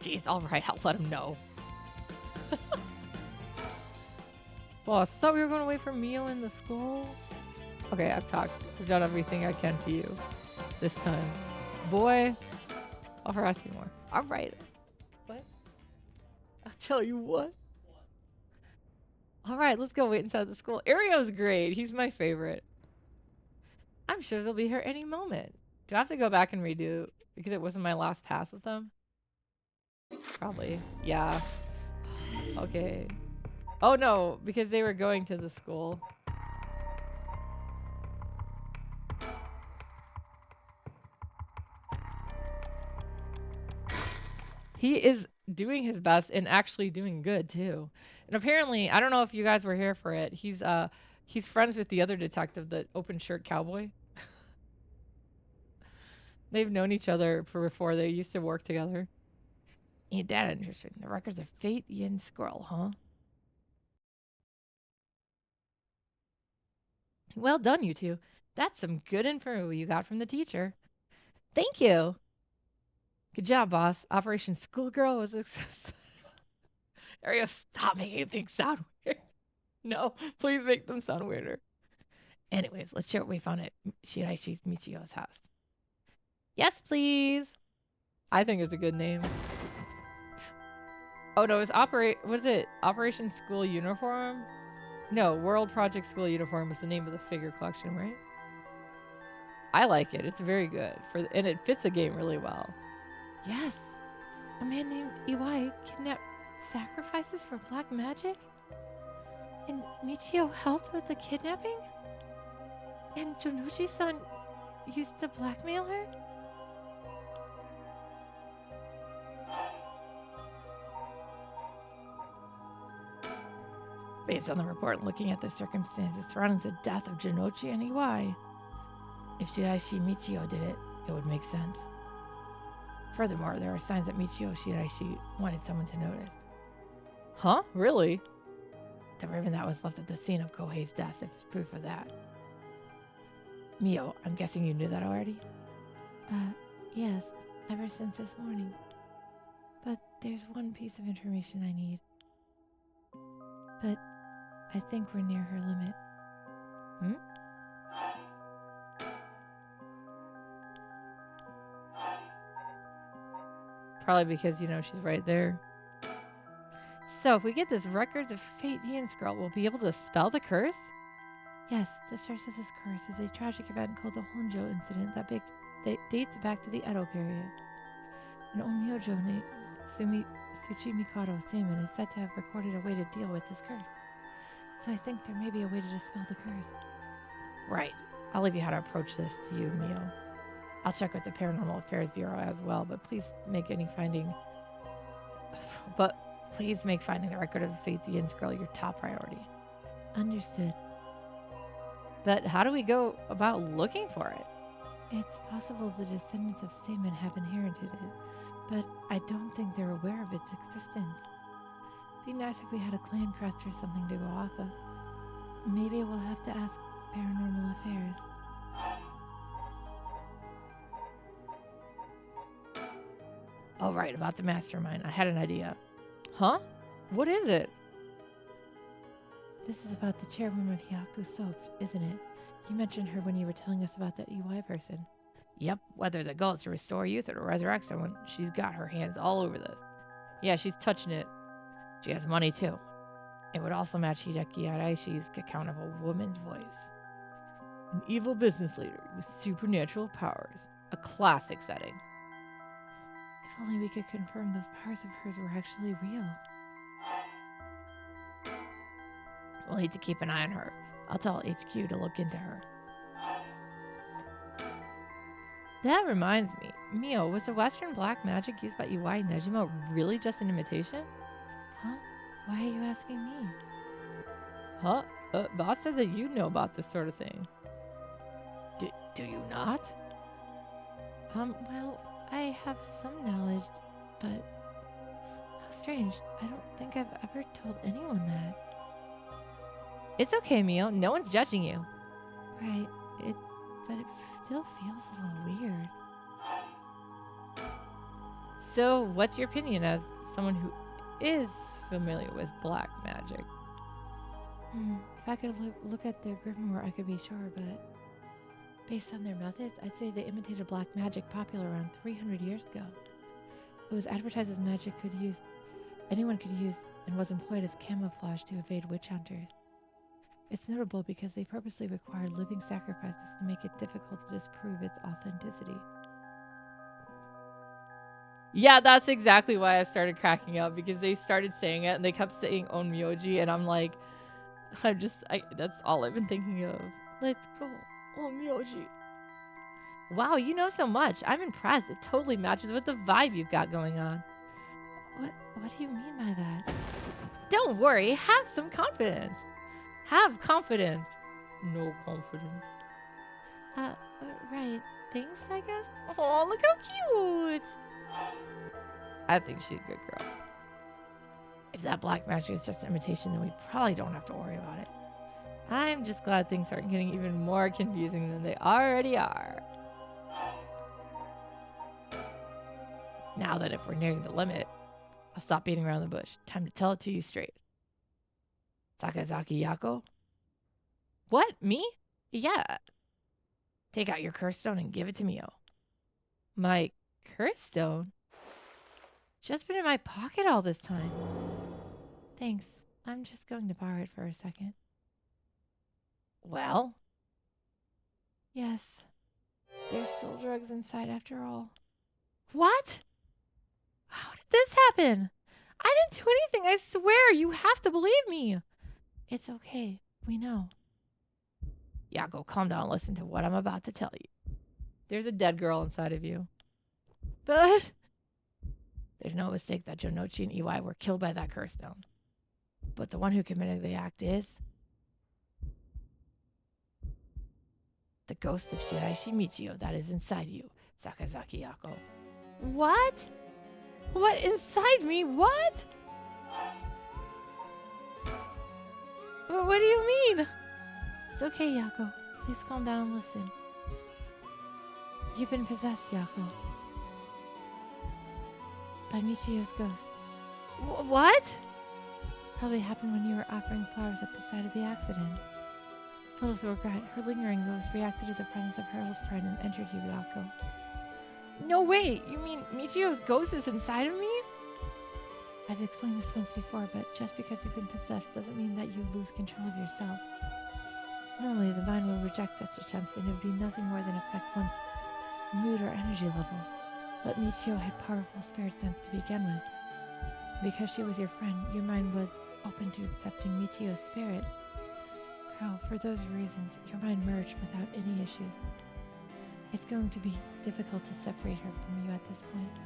Speaker 1: Jeez, alright, I'll let him know. Boss, I thought we were going away from Mio in the school. Okay, I've talked. I've done everything I can to you. This time. Boy, I'll harass you more. Alright. What? I'll tell you what. Alright, let's go wait inside the school. Ario's great. He's my favorite. I'm sure they'll be here any moment. Do I have to go back and redo because it wasn't my last pass with them? Probably. Yeah. Okay. Oh no, because they were going to the school. He is doing his best and actually doing good too. And apparently, I don't know if you guys were here for it. He's friends with the other detective, the open shirt cowboy. They've known each other for before. They used to work together. Ain't that interesting? The records of Fate Yin Scroll, huh? Well done, you two. That's some good info you got from the teacher. Thank you. Good job, boss. Operation Schoolgirl was a success. Ario, stop making things sound weird. No, please make them sound weirder. Anyways, let's share what we found at Shiraishi's Michio's house. Yes, please. I think it's a good name. Oh no, what is it? Operation School Uniform? No, World Project School Uniform is the name of the figure collection, right? I like it. It's very good and it fits the game really well. Yes. A man named Iwai kidnapped sacrifices for black magic? And Michio helped with the kidnapping? And Jonuchi-san used to blackmail her? Based on the report and looking at the circumstances surrounding the death of Jonuchi and Iwai, if Shiraishi Michio did it, it would make sense. Furthermore, there are signs that Michio Shiraishi wanted someone to notice. Huh? Really? The ribbon that was left at the scene of Kohei's death is proof of that. Mio, I'm guessing you knew that already?
Speaker 2: Yes, ever since this morning. But there's one piece of information I need. But I think we're near her limit.
Speaker 1: Probably because, she's right there. So, if we get this records of Fate Yin Scroll, we'll be able to spell the curse?
Speaker 2: Yes, the source of this curse is a tragic event called the Honjo incident that dates back to the Edo period. An Onmyojo named Tsuchimikado Seimon is said to have recorded a way to deal with this curse. So I think there may be a way to dispel the curse.
Speaker 1: Right. I'll leave you how to approach this to you, Mio. I'll check with the Paranormal Affairs Bureau as well, but please make finding the record of the Fate's Yin Scroll your top priority.
Speaker 2: Understood.
Speaker 1: But how do we go about looking for it?
Speaker 2: It's possible the descendants of Seimon have inherited it, but I don't think they're aware of its existence. Be nice if we had a clan crest or something to go off of. Maybe we'll have to ask Paranormal Affairs.
Speaker 1: Oh, right, about the mastermind. I had an idea. Huh? What is it?
Speaker 2: This is about the chairwoman of Hyaku Soaps, isn't it? You mentioned her when you were telling us about that EY person.
Speaker 1: Yep, whether the goal is to restore youth or to resurrect someone, she's got her hands all over this. Yeah, she's touching it. She has money, too. It would also match Hideki Araishi's account of a woman's voice. An evil business leader with supernatural powers. A classic setting.
Speaker 2: If only we could confirm those powers of hers were actually real.
Speaker 1: We'll need to keep an eye on her. I'll tell HQ to look into her. That reminds me. Mio, was the Western black magic used by Iwai Nejima really just an imitation?
Speaker 2: Huh? Why are you asking me?
Speaker 1: Huh? Boss said that you know about this sort of thing. Do you not?
Speaker 2: Well, I have some knowledge, but how strange. I don't think I've ever told anyone that.
Speaker 1: It's okay, Mio. No one's judging you.
Speaker 2: Right. But it still feels a little weird.
Speaker 1: So, what's your opinion as someone who is familiar with black magic?
Speaker 2: If I could look at their grimoire, I could be sure, but based on their methods, I'd say they imitated black magic popular around 300 years ago. It was advertised as magic anyone could use and was employed as camouflage to evade witch hunters. It's notable because they purposely required living sacrifices to make it difficult to disprove its authenticity.
Speaker 1: Yeah, that's exactly why I started cracking up, because they started saying it and they kept saying onmyoji, and I'm like, that's all I've been thinking of. Let's go. Onmyoji. Wow, you know so much. I'm impressed. It totally matches with the vibe you've got going on.
Speaker 2: What do you mean by that?
Speaker 1: Don't worry, have some confidence. Have confidence. No confidence.
Speaker 2: Right. Thanks, I guess?
Speaker 1: Oh, look how cute. I think she's a good girl. If that black magic is just imitation, then we probably don't have to worry about it. I'm just glad things aren't getting even more confusing than they already are. Now that if we're nearing the limit, I'll stop beating around the bush. Time to tell it to you straight. Sanzaki Yako? What? Me? Yeah. Take out your curse stone and give it to Mio. My curse stone? Just been in my pocket all this time.
Speaker 2: Thanks. I'm just going to borrow it for a second.
Speaker 1: Well?
Speaker 2: Yes. There's soul drugs inside after all.
Speaker 1: What? How did this happen? I didn't do anything, I swear. You have to believe me.
Speaker 2: It's okay. We know.
Speaker 1: Yako, calm down and listen to what I'm about to tell you. There's a dead girl inside of you. But there's no mistake that Jonochi and Iwai were killed by that curse stone. But the one who committed the act is the ghost of Shiraishi Michio that is inside you, Sanzaki Yako. What? What inside me? What? What do you mean?
Speaker 2: It's okay, Yako. Please calm down and listen. You've been possessed, Yako. By Michio's ghost.
Speaker 1: What?
Speaker 2: Probably happened when you were offering flowers at the site of the accident. Full of regret, her lingering ghost reacted to the presence of her old friend and entered you, Yako.
Speaker 1: No way! You mean Michio's ghost is inside of me?
Speaker 2: I've explained this once before, but just because you've been possessed doesn't mean that you lose control of yourself. Normally, the mind will reject such attempts, and it would be nothing more than affect one's mood or energy levels. But Michio had powerful spirit sense to begin with. Because she was your friend, your mind was open to accepting Michio's spirit. For those reasons, your mind merged without any issues. It's going to be difficult to separate her from you at this point,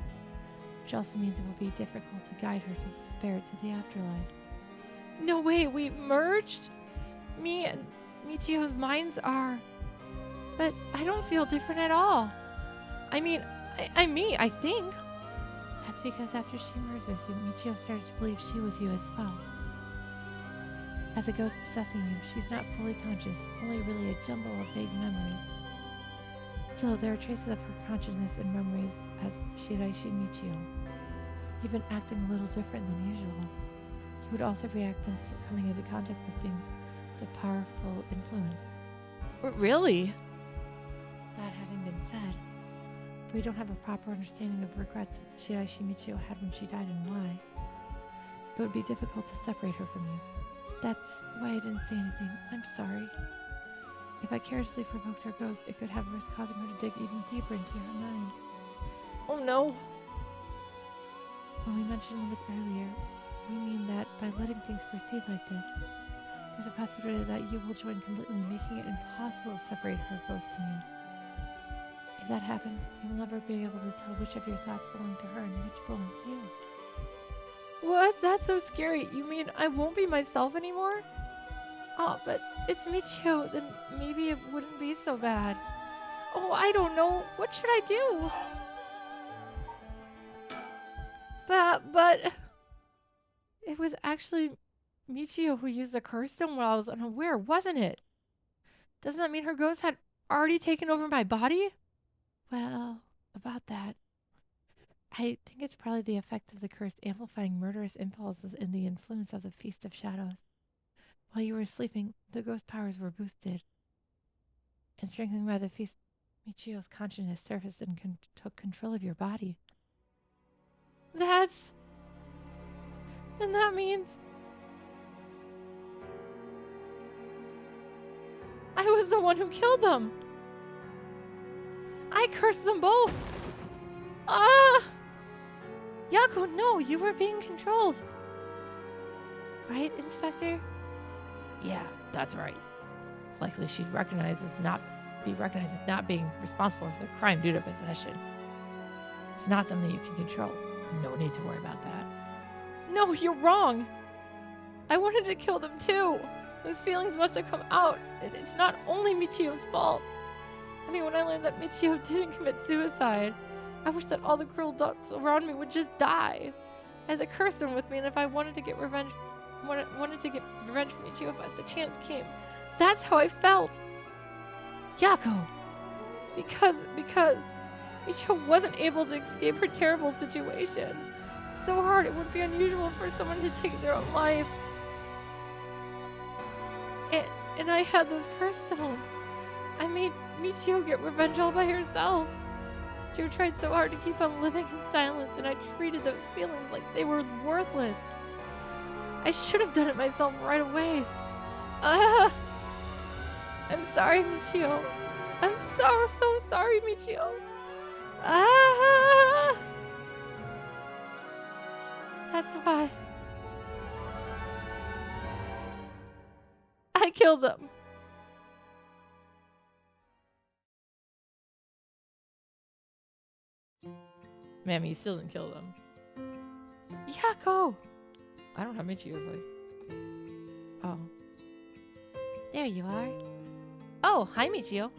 Speaker 2: which also means it will be difficult to guide her to the spirit to the afterlife.
Speaker 1: No way, we merged? Me and Michio's minds are... But I don't feel different at all. I mean, I'm me, I think.
Speaker 2: That's because after she merged with you, Michio started to believe she was you as well. As a ghost possessing you, she's not fully conscious, only really a jumble of vague memories. Still, there are traces of her consciousness and memories as Shiraishi Michio. You've been acting a little different than usual. You would also react when coming into contact with things with a powerful influence.
Speaker 1: Really?
Speaker 2: That having been said, if we don't have a proper understanding of regrets Shiraishi Michio had when she died and why, it would be difficult to separate her from you. That's why I didn't say anything. I'm sorry. If I carelessly provoked her ghost, it could have risk causing her to dig even deeper into your mind.
Speaker 1: Oh no.
Speaker 2: When we mentioned limits earlier, we mean that by letting things proceed like this, there's a possibility that you will join completely, making it impossible to separate her ghost from you. If that happens, you will never be able to tell which of your thoughts belong to her and which belong to you.
Speaker 1: What? That's so scary. You mean I won't be myself anymore? Oh, but it's Michio. Then maybe it wouldn't be so bad. Oh, I don't know. What should I do? But it was actually Michio who used the curse stone while I was unaware, wasn't it? Doesn't that mean her ghost had already taken over my body? Well, about that, I think it's probably the effect of the curse amplifying murderous impulses and the influence of the Feast of Shadows. While you were sleeping, the ghost powers were boosted, and strengthened by the feast, Michio's consciousness surfaced and took control of your body. That's... Then that means... I was the one who killed them! I cursed them both! Ah! Yako, no, you were being controlled. Right, Inspector? Yeah, that's right. It's likely she'd be recognized as not being responsible for the crime due to possession. It's not something you can control. No need to worry about that. No, you're wrong. I wanted to kill them too. Those feelings must have come out. It's not only Michio's fault. I mean, when I learned that Michio didn't commit suicide, I wish that all the cruel adults around me would just die. I had the curse on with me, and if I wanted to get revenge from Michio if the chance came, that's how I felt. Yako. Because Michio wasn't able to escape her terrible situation. So hard it would be unusual for someone to take their own life. And I had this curse stone. I made Michio get revenge all by herself. Michio tried so hard to keep on living in silence, and I treated those feelings like they were worthless. I should have done it myself right away. I'm sorry, Michio. I'm so sorry, Michio. That's why. I killed them. Ma'am, you still didn't kill them. Yako! I don't have Michio's voice. Oh.
Speaker 2: There you are.
Speaker 1: Oh, hi, Michio.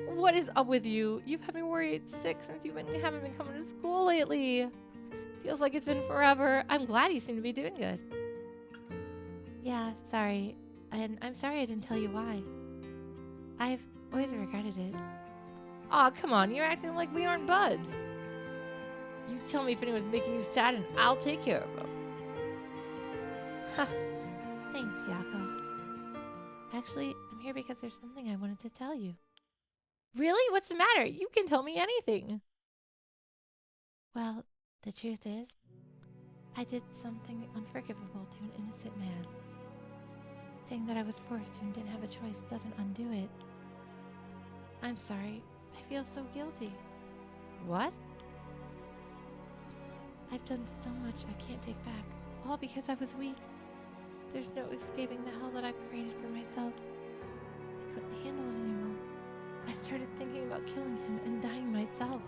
Speaker 1: What is up with you? You've had me worried sick since you haven't been coming to school lately. Feels like it's been forever. I'm glad you seem to be doing good.
Speaker 2: Yeah, sorry. And I'm sorry I didn't tell you why. I've always regretted it.
Speaker 1: Aw, come on. You're acting like we aren't buds. You tell me if anyone's making you sad and I'll take care of them.
Speaker 2: Thanks, Yako. Actually, I'm here because there's something I wanted to tell you.
Speaker 1: Really? What's the matter? You can tell me anything.
Speaker 2: Well, the truth is, I did something unforgivable to an innocent man. Saying that I was forced to and didn't have a choice doesn't undo it. I'm sorry. I feel so guilty.
Speaker 1: What?
Speaker 2: I've done so much I can't take back, all because I was weak. There's no escaping the hell that I've created for myself. I couldn't handle it anymore. I started thinking about killing him and dying myself.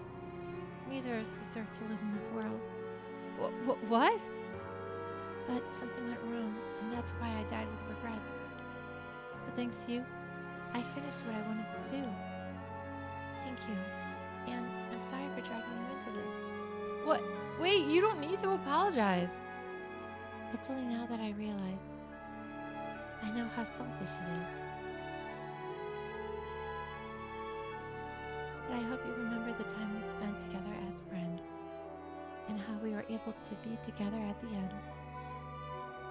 Speaker 2: Neither of us deserve to live in this world.
Speaker 1: What?
Speaker 2: But something went wrong, and that's why I died with regret. But thanks to you, I finished what I wanted to do. Thank you. And I'm sorry for dragging you into this.
Speaker 1: What? Wait, you don't need to apologize.
Speaker 2: It's only now that I realize I know how selfish it is. But I hope you remember the time we spent together as friends and how we were able to be together at the end.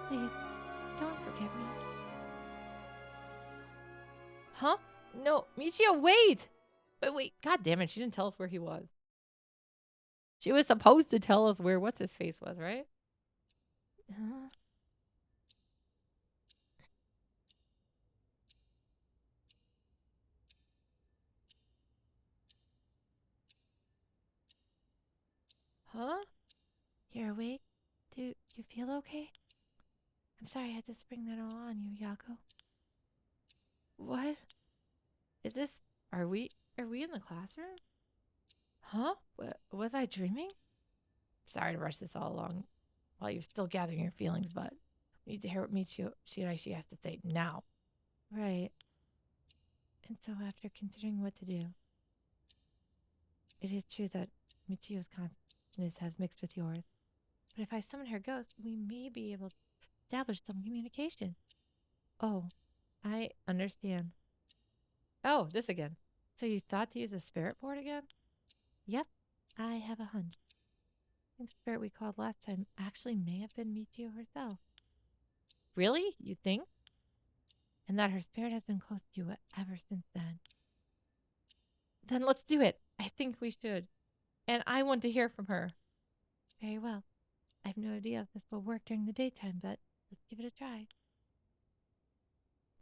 Speaker 2: Please, don't forget me.
Speaker 1: Huh? No, Michio, wait! Wait, god damn it, she didn't tell us where he was. She was supposed to tell us where what's-his-face was, right? Huh?
Speaker 2: You're awake? Do you feel okay? I'm sorry I had to spring that all on you, Yako.
Speaker 1: What? Is this... Are we in the classroom? Huh? Was I dreaming? Sorry to rush this all along. while you're still gathering your feelings, but we need to hear what Michio Shiraishi has to say now.
Speaker 2: Right. And so after considering what to do, it is true that Michio's consciousness has mixed with yours. But if I summon her ghost, we may be able to establish some communication.
Speaker 1: Oh, I understand. Oh, this again. So you thought to use a spirit board again?
Speaker 2: Yep, I have a hunch. The spirit we called last time actually may have been Michio herself.
Speaker 1: Really? You think?
Speaker 2: And that her spirit has been close to you ever since then.
Speaker 1: Then let's do it. I think we should. And I want to hear from her.
Speaker 2: Very well. I have no idea if this will work during the daytime, but let's give it a try.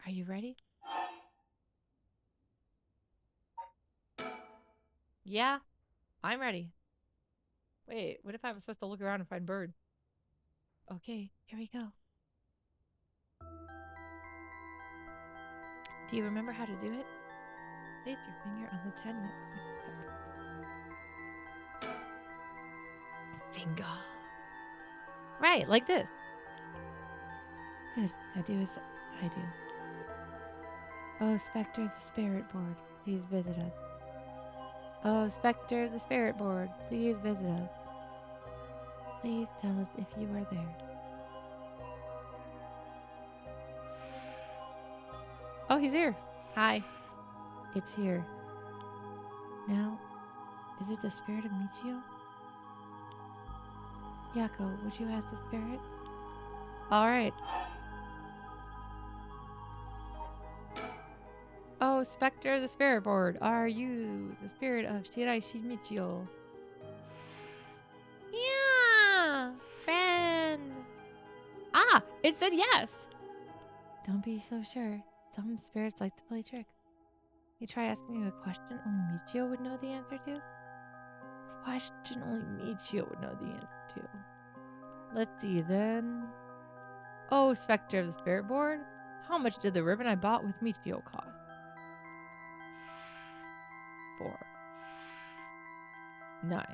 Speaker 2: Are you ready?
Speaker 1: Yeah, I'm ready. Wait, what if I was supposed to look around and find bird?
Speaker 2: Okay, here we go. Do you remember how to do it? Place your finger on the 10-minute
Speaker 1: Finger. Right, like this.
Speaker 2: Good. Now do as I do. Oh, Spectre of the Spirit Board, please visit us. Oh, Spectre of the Spirit Board, please visit us. Please tell us if you are there.
Speaker 1: Oh, he's here. Hi.
Speaker 2: It's here. Now, is it the spirit of Michio? Yako, would you ask the spirit?
Speaker 1: All right. Oh, Spectre of the Spirit Board, are you the spirit of Shiraishi Michio? Yeah, friend. Ah, it said yes.
Speaker 2: Don't be so sure. Some spirits like to play tricks. You try asking a question only Michio would know the answer to?
Speaker 1: Question only Michio would know the answer to. Let's see then. Oh, Spectre of the Spirit Board, how much did the ribbon I bought with Michio cost? 4, 9.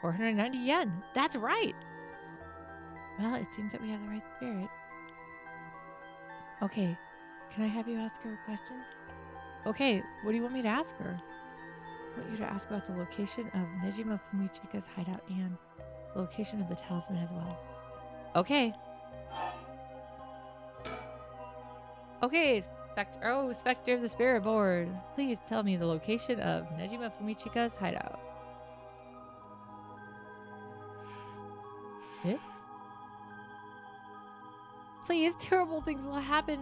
Speaker 1: 490 yen. That's right.
Speaker 2: Well, it seems that we have the right spirit. Okay, can I have you ask her a question?
Speaker 1: Okay, what do you want me to ask her?
Speaker 2: I want you to ask about the location of Nejima Fumichika's hideout and the location of the talisman as well.
Speaker 1: Okay. Okay, Spectre of the Spirit Board, please tell me the location of Nejima Fumichika's hideout. It? Please, terrible things will happen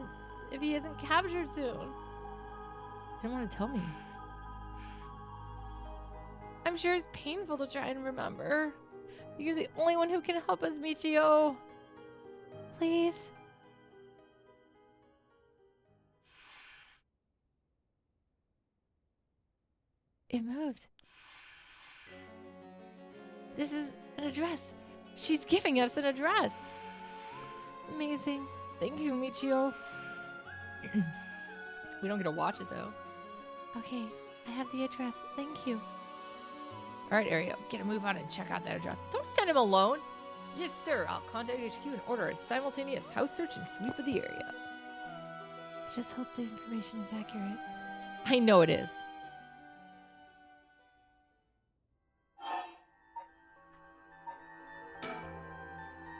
Speaker 1: if he isn't captured soon. You don't want to tell me. I'm sure it's painful to try and remember. You're the only one who can help us, Michio. Please.
Speaker 2: It moved.
Speaker 1: This is an address. She's giving us an address. Amazing. Thank you, Michio. We don't get to watch it, though.
Speaker 2: Okay, I have the address. Thank you.
Speaker 1: All right, Ario, get a move on and check out that address. Don't send him alone. Yes, sir. I'll contact HQ and order a simultaneous house search and sweep of the area.
Speaker 2: I just hope the information is accurate.
Speaker 1: I know it is.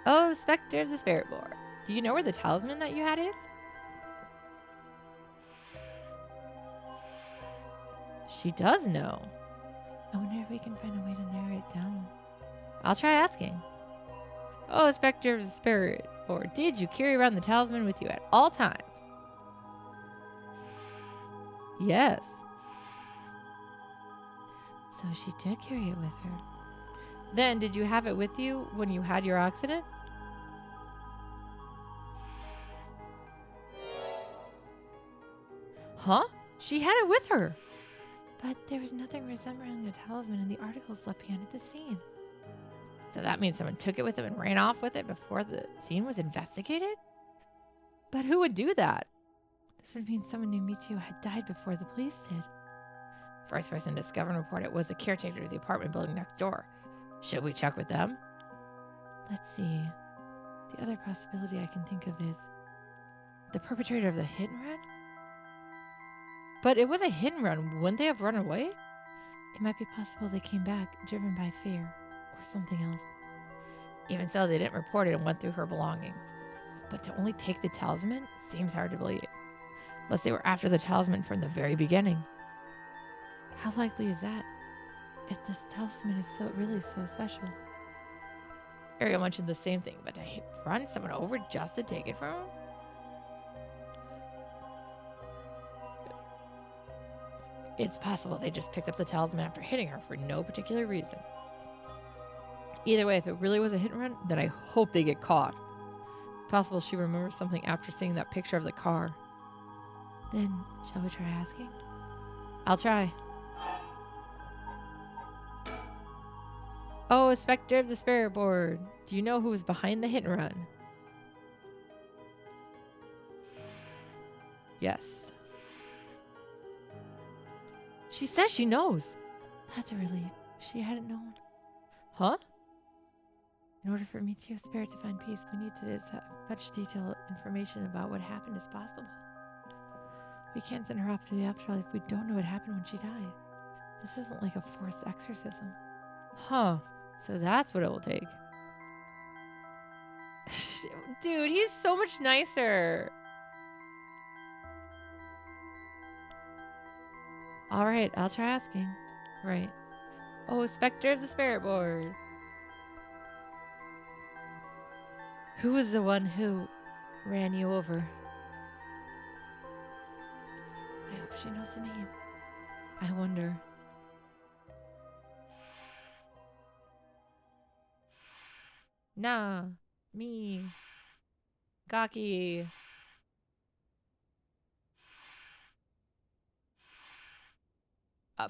Speaker 1: Oh, Spectre of the Spirit Board, do you know where the talisman that you had is? She does know.
Speaker 2: I wonder if we can find a way to narrow it down.
Speaker 1: I'll try asking. Oh, Spectre of the Spirit Board, did you carry around the talisman with you at all times? Yes.
Speaker 2: So she did carry it with her.
Speaker 1: Then, did you have it with you when you had your accident? Huh? She had it with her.
Speaker 2: But there was nothing resembling a talisman in the articles left behind at the scene.
Speaker 1: So that means someone took it with them and ran off with it before the scene was investigated? But who would do that?
Speaker 2: This would mean someone named Michio had died before the police did.
Speaker 1: First person to discover and report it was the caretaker of the apartment building next door. Should we check with them?
Speaker 2: Let's see. The other possibility I can think of is the perpetrator of the hit and run?
Speaker 1: But it was a hit and run. Wouldn't they have run away?
Speaker 2: It might be possible they came back driven by fear or something else.
Speaker 1: Even so, they didn't report it and went through her belongings. But to only take the talisman seems hard to believe. Unless they were after the talisman from the very beginning.
Speaker 2: How likely is that? If this talisman is really so special.
Speaker 1: Ariel mentioned the same thing, but to run someone over just to take it from him? It's possible they just picked up the talisman after hitting her for no particular reason. Either way, if it really was a hit and run, then I hope they get caught. It's possible she remembers something after seeing that picture of the car.
Speaker 2: Then, shall we try asking?
Speaker 1: I'll try. Oh, Spectre of the Spirit Board. Do you know who was behind the hit and run? Yes. She says she knows.
Speaker 2: That's a relief. She hadn't known.
Speaker 1: Huh?
Speaker 2: In order for Michio's spirit to find peace, we need to get as much detailed information about what happened as possible. We can't send her off to the afterlife if we don't know what happened when she died. This isn't like a forced exorcism.
Speaker 1: Huh. So that's what it will take. Dude, he's so much nicer. All right, I'll try asking. Right. Oh, Spectre of the Spirit Board. Who was the one who ran you over?
Speaker 2: I hope she knows the name.
Speaker 1: I wonder. Nah, me. Gaki.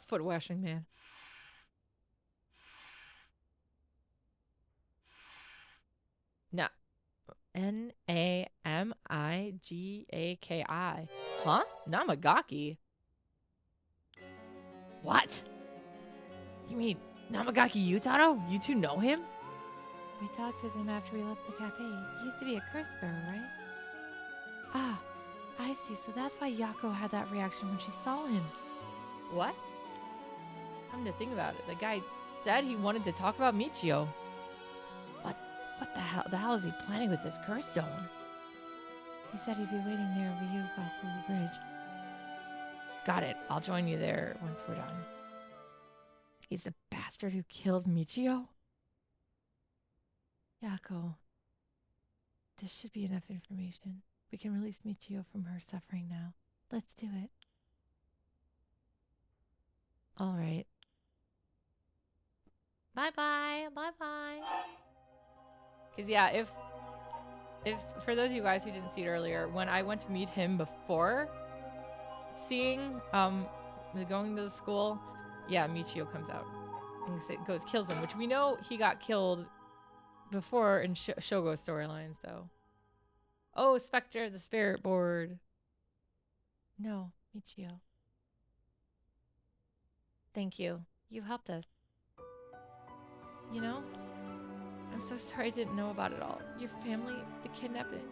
Speaker 1: Foot washing man. Nah. Namigaki. Huh? Namagaki? What? You mean Namagaki Yutaro? You two know him?
Speaker 2: We talked with him after we left the cafe. He used to be a curse bearer, right? Ah, I see. So that's why Yako had that reaction when she saw him.
Speaker 1: What? Come to think about it, the guy said he wanted to talk about Michio. What the hell? The hell is he planning with this curse stone?
Speaker 2: He said he'd be waiting near Ryugaku Bridge.
Speaker 1: Got it. I'll join you there once we're done. He's the bastard who killed Michio?
Speaker 2: Yako, this should be enough information. We can release Michio from her suffering now. Let's do it.
Speaker 1: All right. Bye-bye. Bye-bye. Because, yeah, if for those of you guys who didn't see it earlier, when I went to meet him before seeing, going to the school, yeah, Michio comes out and goes, kills him, which we know he got killed before in Shogo's storyline, so. Oh, Spectre, the Spirit Board.
Speaker 2: No, Michio.
Speaker 1: Thank you. You helped us. You know, I'm so sorry I didn't know about it all. Your family, the kidnapping,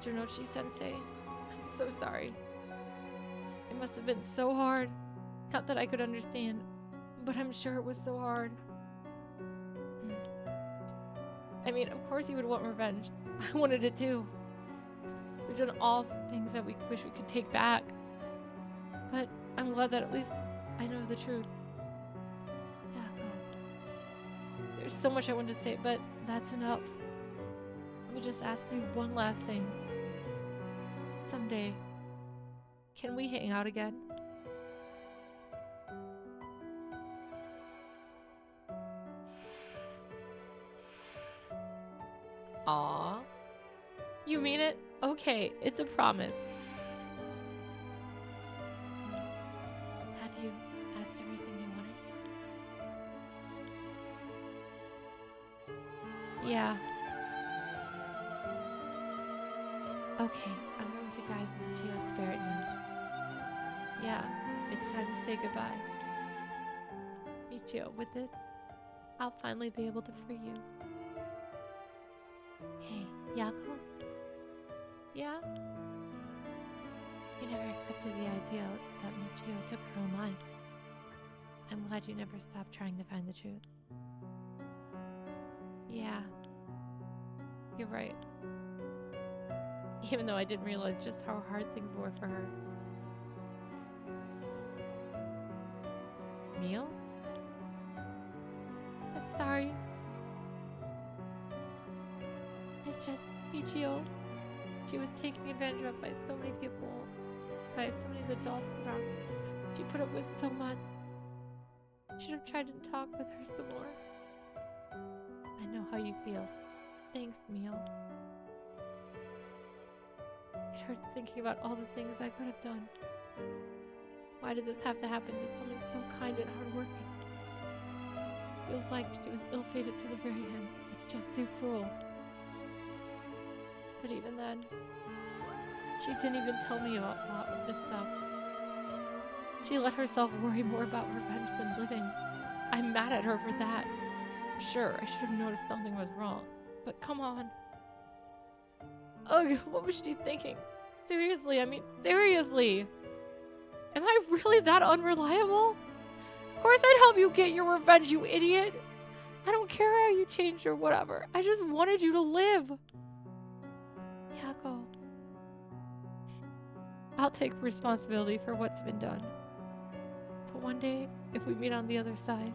Speaker 1: Jonochi sensei. I'm so sorry. It must have been so hard. Not that I could understand, but I'm sure it was so hard. I mean, of course he would want revenge. I wanted it too. We've done all things that we wish we could take back. But I'm glad that at least I know the truth.
Speaker 2: Yeah,
Speaker 1: there's so much I want to say, but that's enough. Let me just ask you one last thing. Someday, can we hang out again? Aw. You mean it? Okay, it's a promise.
Speaker 2: Have you asked everything you wanted?
Speaker 1: Yeah.
Speaker 2: Okay, I'm going to guide Michio's spirit now.
Speaker 1: Yeah, it's time to say goodbye.
Speaker 2: Michio, with it, I'll finally be able to free you. Hey, Yako? Yeah? You never accepted the idea that Michio took her own life. I'm glad you never stopped trying to find the truth. Yeah. You're right. Even though I didn't realize just how hard things were for her. Mio? I'm sorry. It's just Michio. She was taken advantage of by so many people, by so many adults around. She put up with so much. Should have tried to talk with her some more. I know how you feel. Thanks, Mio. It hurts thinking about all the things I could have done. Why did this have to happen to someone so kind and hardworking? Feels like she was ill-fated to the very end. It's just too cruel. But even then, she didn't even tell me about a lot of this stuff. She let herself worry more about revenge than living. I'm mad at her for that. Sure, I should have noticed something was wrong. But come on. Ugh, what was she thinking? Seriously. Am I really that unreliable? Of course I'd help you get your revenge, you idiot. I don't care how you changed or whatever. I just wanted you to live. Yako. I'll take responsibility for what's been done. But one day, if we meet on the other side,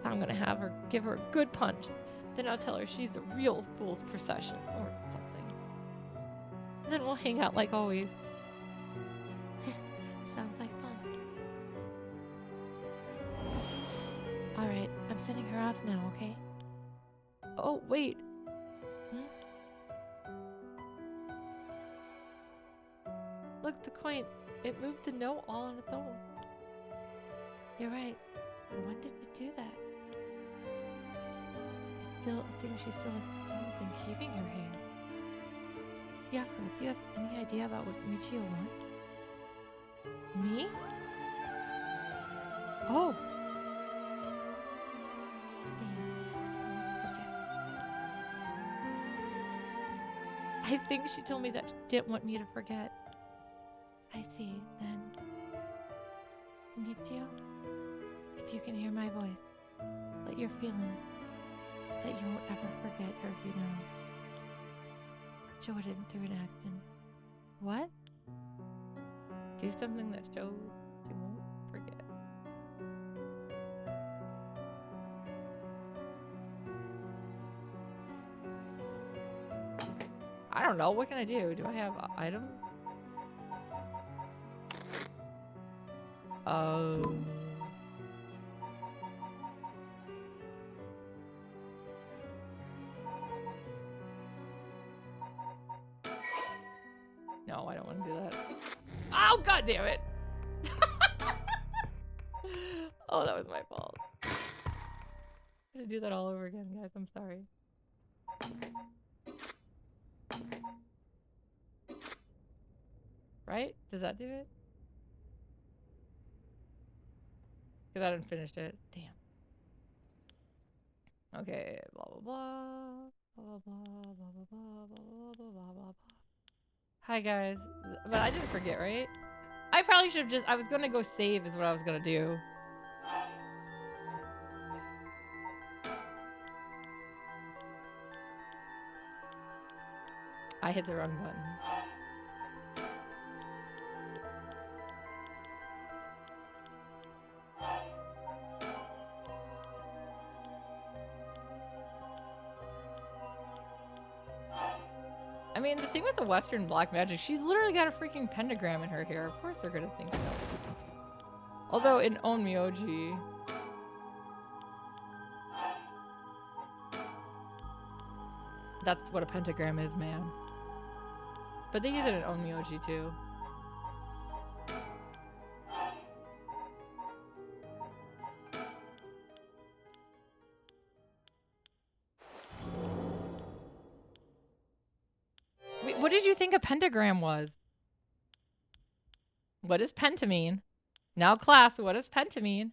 Speaker 2: I'm gonna give her a good punch. Then I'll tell her she's a real fool's procession or something. And then we'll hang out like always. Sounds like fun. Alright, I'm sending her off now, okay? Oh, wait. Look, the coin. It moved to no all on its own. You're right. When did you do that? It seems she still has something keeping her hair. Yako, do you have any idea about what Michio wants? Me? Oh! I think she told me that she didn't want me to forget. I see, then. Michio, if you can hear my voice, let your feeling that you won't ever forget her be known. Show it through an action. What? Do something that shows you won't forget. I don't know. What can I do? Do I have items? No, I don't want to do that. Oh, god damn it! Oh, that was my fault. I'm gonna do that all over again, guys. I'm sorry. Right? Does that do it? Because I didn't finish it. Damn. Okay, blah blah blah. Blah blah blah blah blah blah blah blah blah blah. Hi guys. But I didn't forget, right? I probably should have I was gonna go save is what I was gonna do. I hit the wrong button. I mean, the thing with the Western black magic, she's literally got a freaking pentagram in her hair. Of course they're gonna think so. Although in Onmyoji, that's what a pentagram is, man. But they use it in Onmyoji too. Wait, what did you think a pentagram was? What does penta mean? Now class, what does penta mean?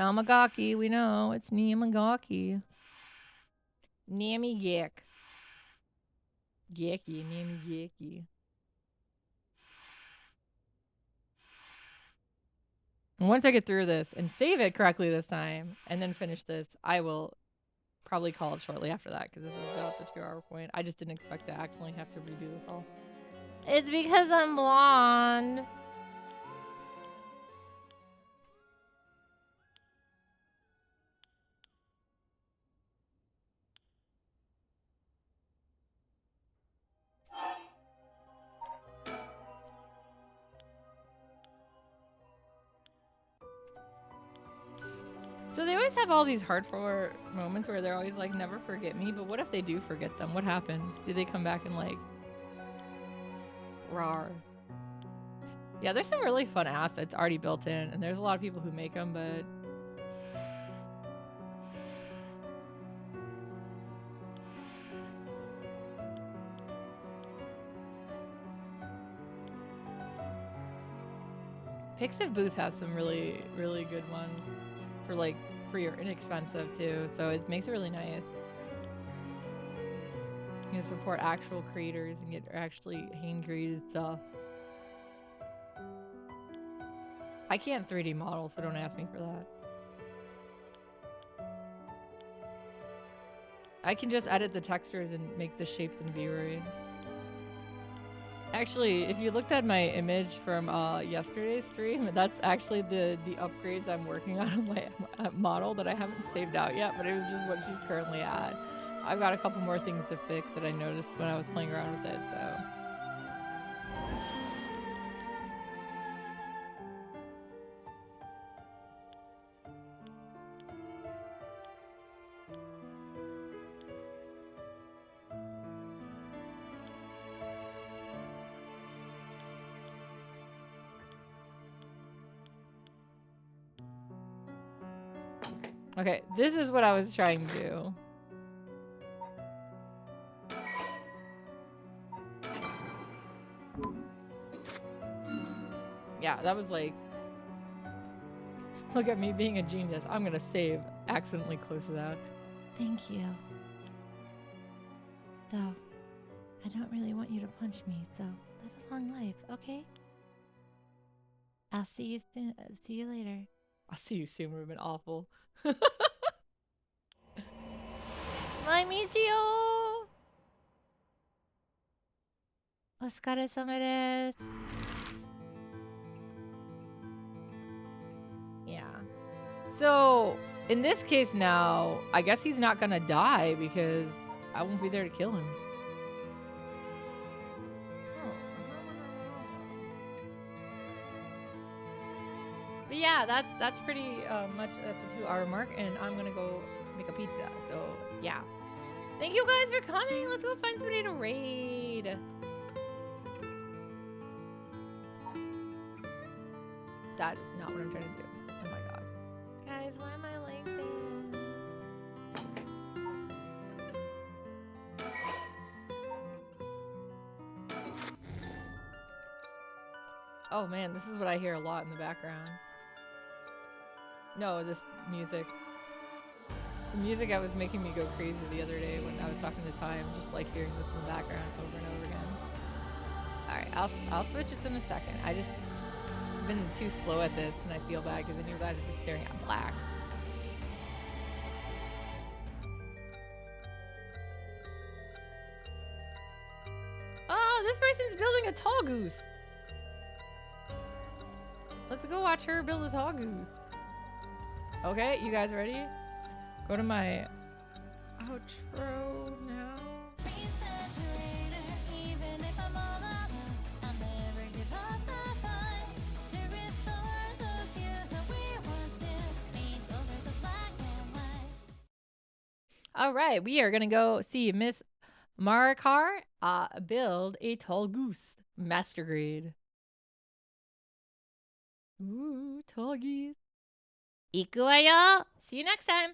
Speaker 1: Namagaki, we know. It's Namagaki. Namigek. Geki, Namigeki. Once I get through this and save it correctly this time, and then finish this, I will probably call it shortly after that, because this is about the 2-hour point. I just didn't expect to actually have to redo this all. It's because I'm blonde. So they always have all these hardcore moments where they're always like, never forget me, but what if they do forget them? What happens? Do they come back and like, rawr? Yeah, there's some really fun assets already built in, and there's a lot of people who make them, but... Pixiv Booth has some really, really good ones for like, for your inexpensive too, so it makes it really nice. You can support actual creators and get actually hand-created stuff. I can't 3D model, so don't ask me for that. I can just edit the textures and make the shapes and V-Ray. Actually, if you looked at my image from yesterday's stream, that's actually the upgrades I'm working on my model that I haven't saved out yet, but it was just what she's currently at. I've got a couple more things to fix that I noticed when I was playing around with it, so... Okay, this is what I was trying to do. Yeah, that was like... Look at me being a genius. I'm gonna save. Accidentally close it out.
Speaker 2: Thank you. Though, I don't really want you to punch me, so live a long life, okay? I'll see you soon. See you later.
Speaker 1: I'll see you soon would have been awful.
Speaker 2: Bye, Michio! Otsukare-sama desu.
Speaker 1: Yeah. So, in this case now, I guess he's not gonna die because I won't be there to kill him. But yeah, that's pretty much at the 2-hour mark, and I'm gonna go make a pizza. So yeah, thank you guys for coming. Let's go find somebody to raid. That is not what I'm trying to do. Oh my god, guys, why am I like this? Oh man, this is what I hear a lot in the background. No, this music. The music I was making me go crazy the other day when I was talking to Ty. I'm just like hearing this in the background over and over again. Alright, I'll switch this in a second. I just been too slow at this and I feel bad because then you guys are just staring at black. Oh, this person's building a tall goose. Let's go watch her build a tall goose. Okay, you guys ready? Go to my outro now. All right, we are gonna go see Miss Marakar build a tall goose, master grade. Ooh, tall geese. Iku wa yo. See you next time.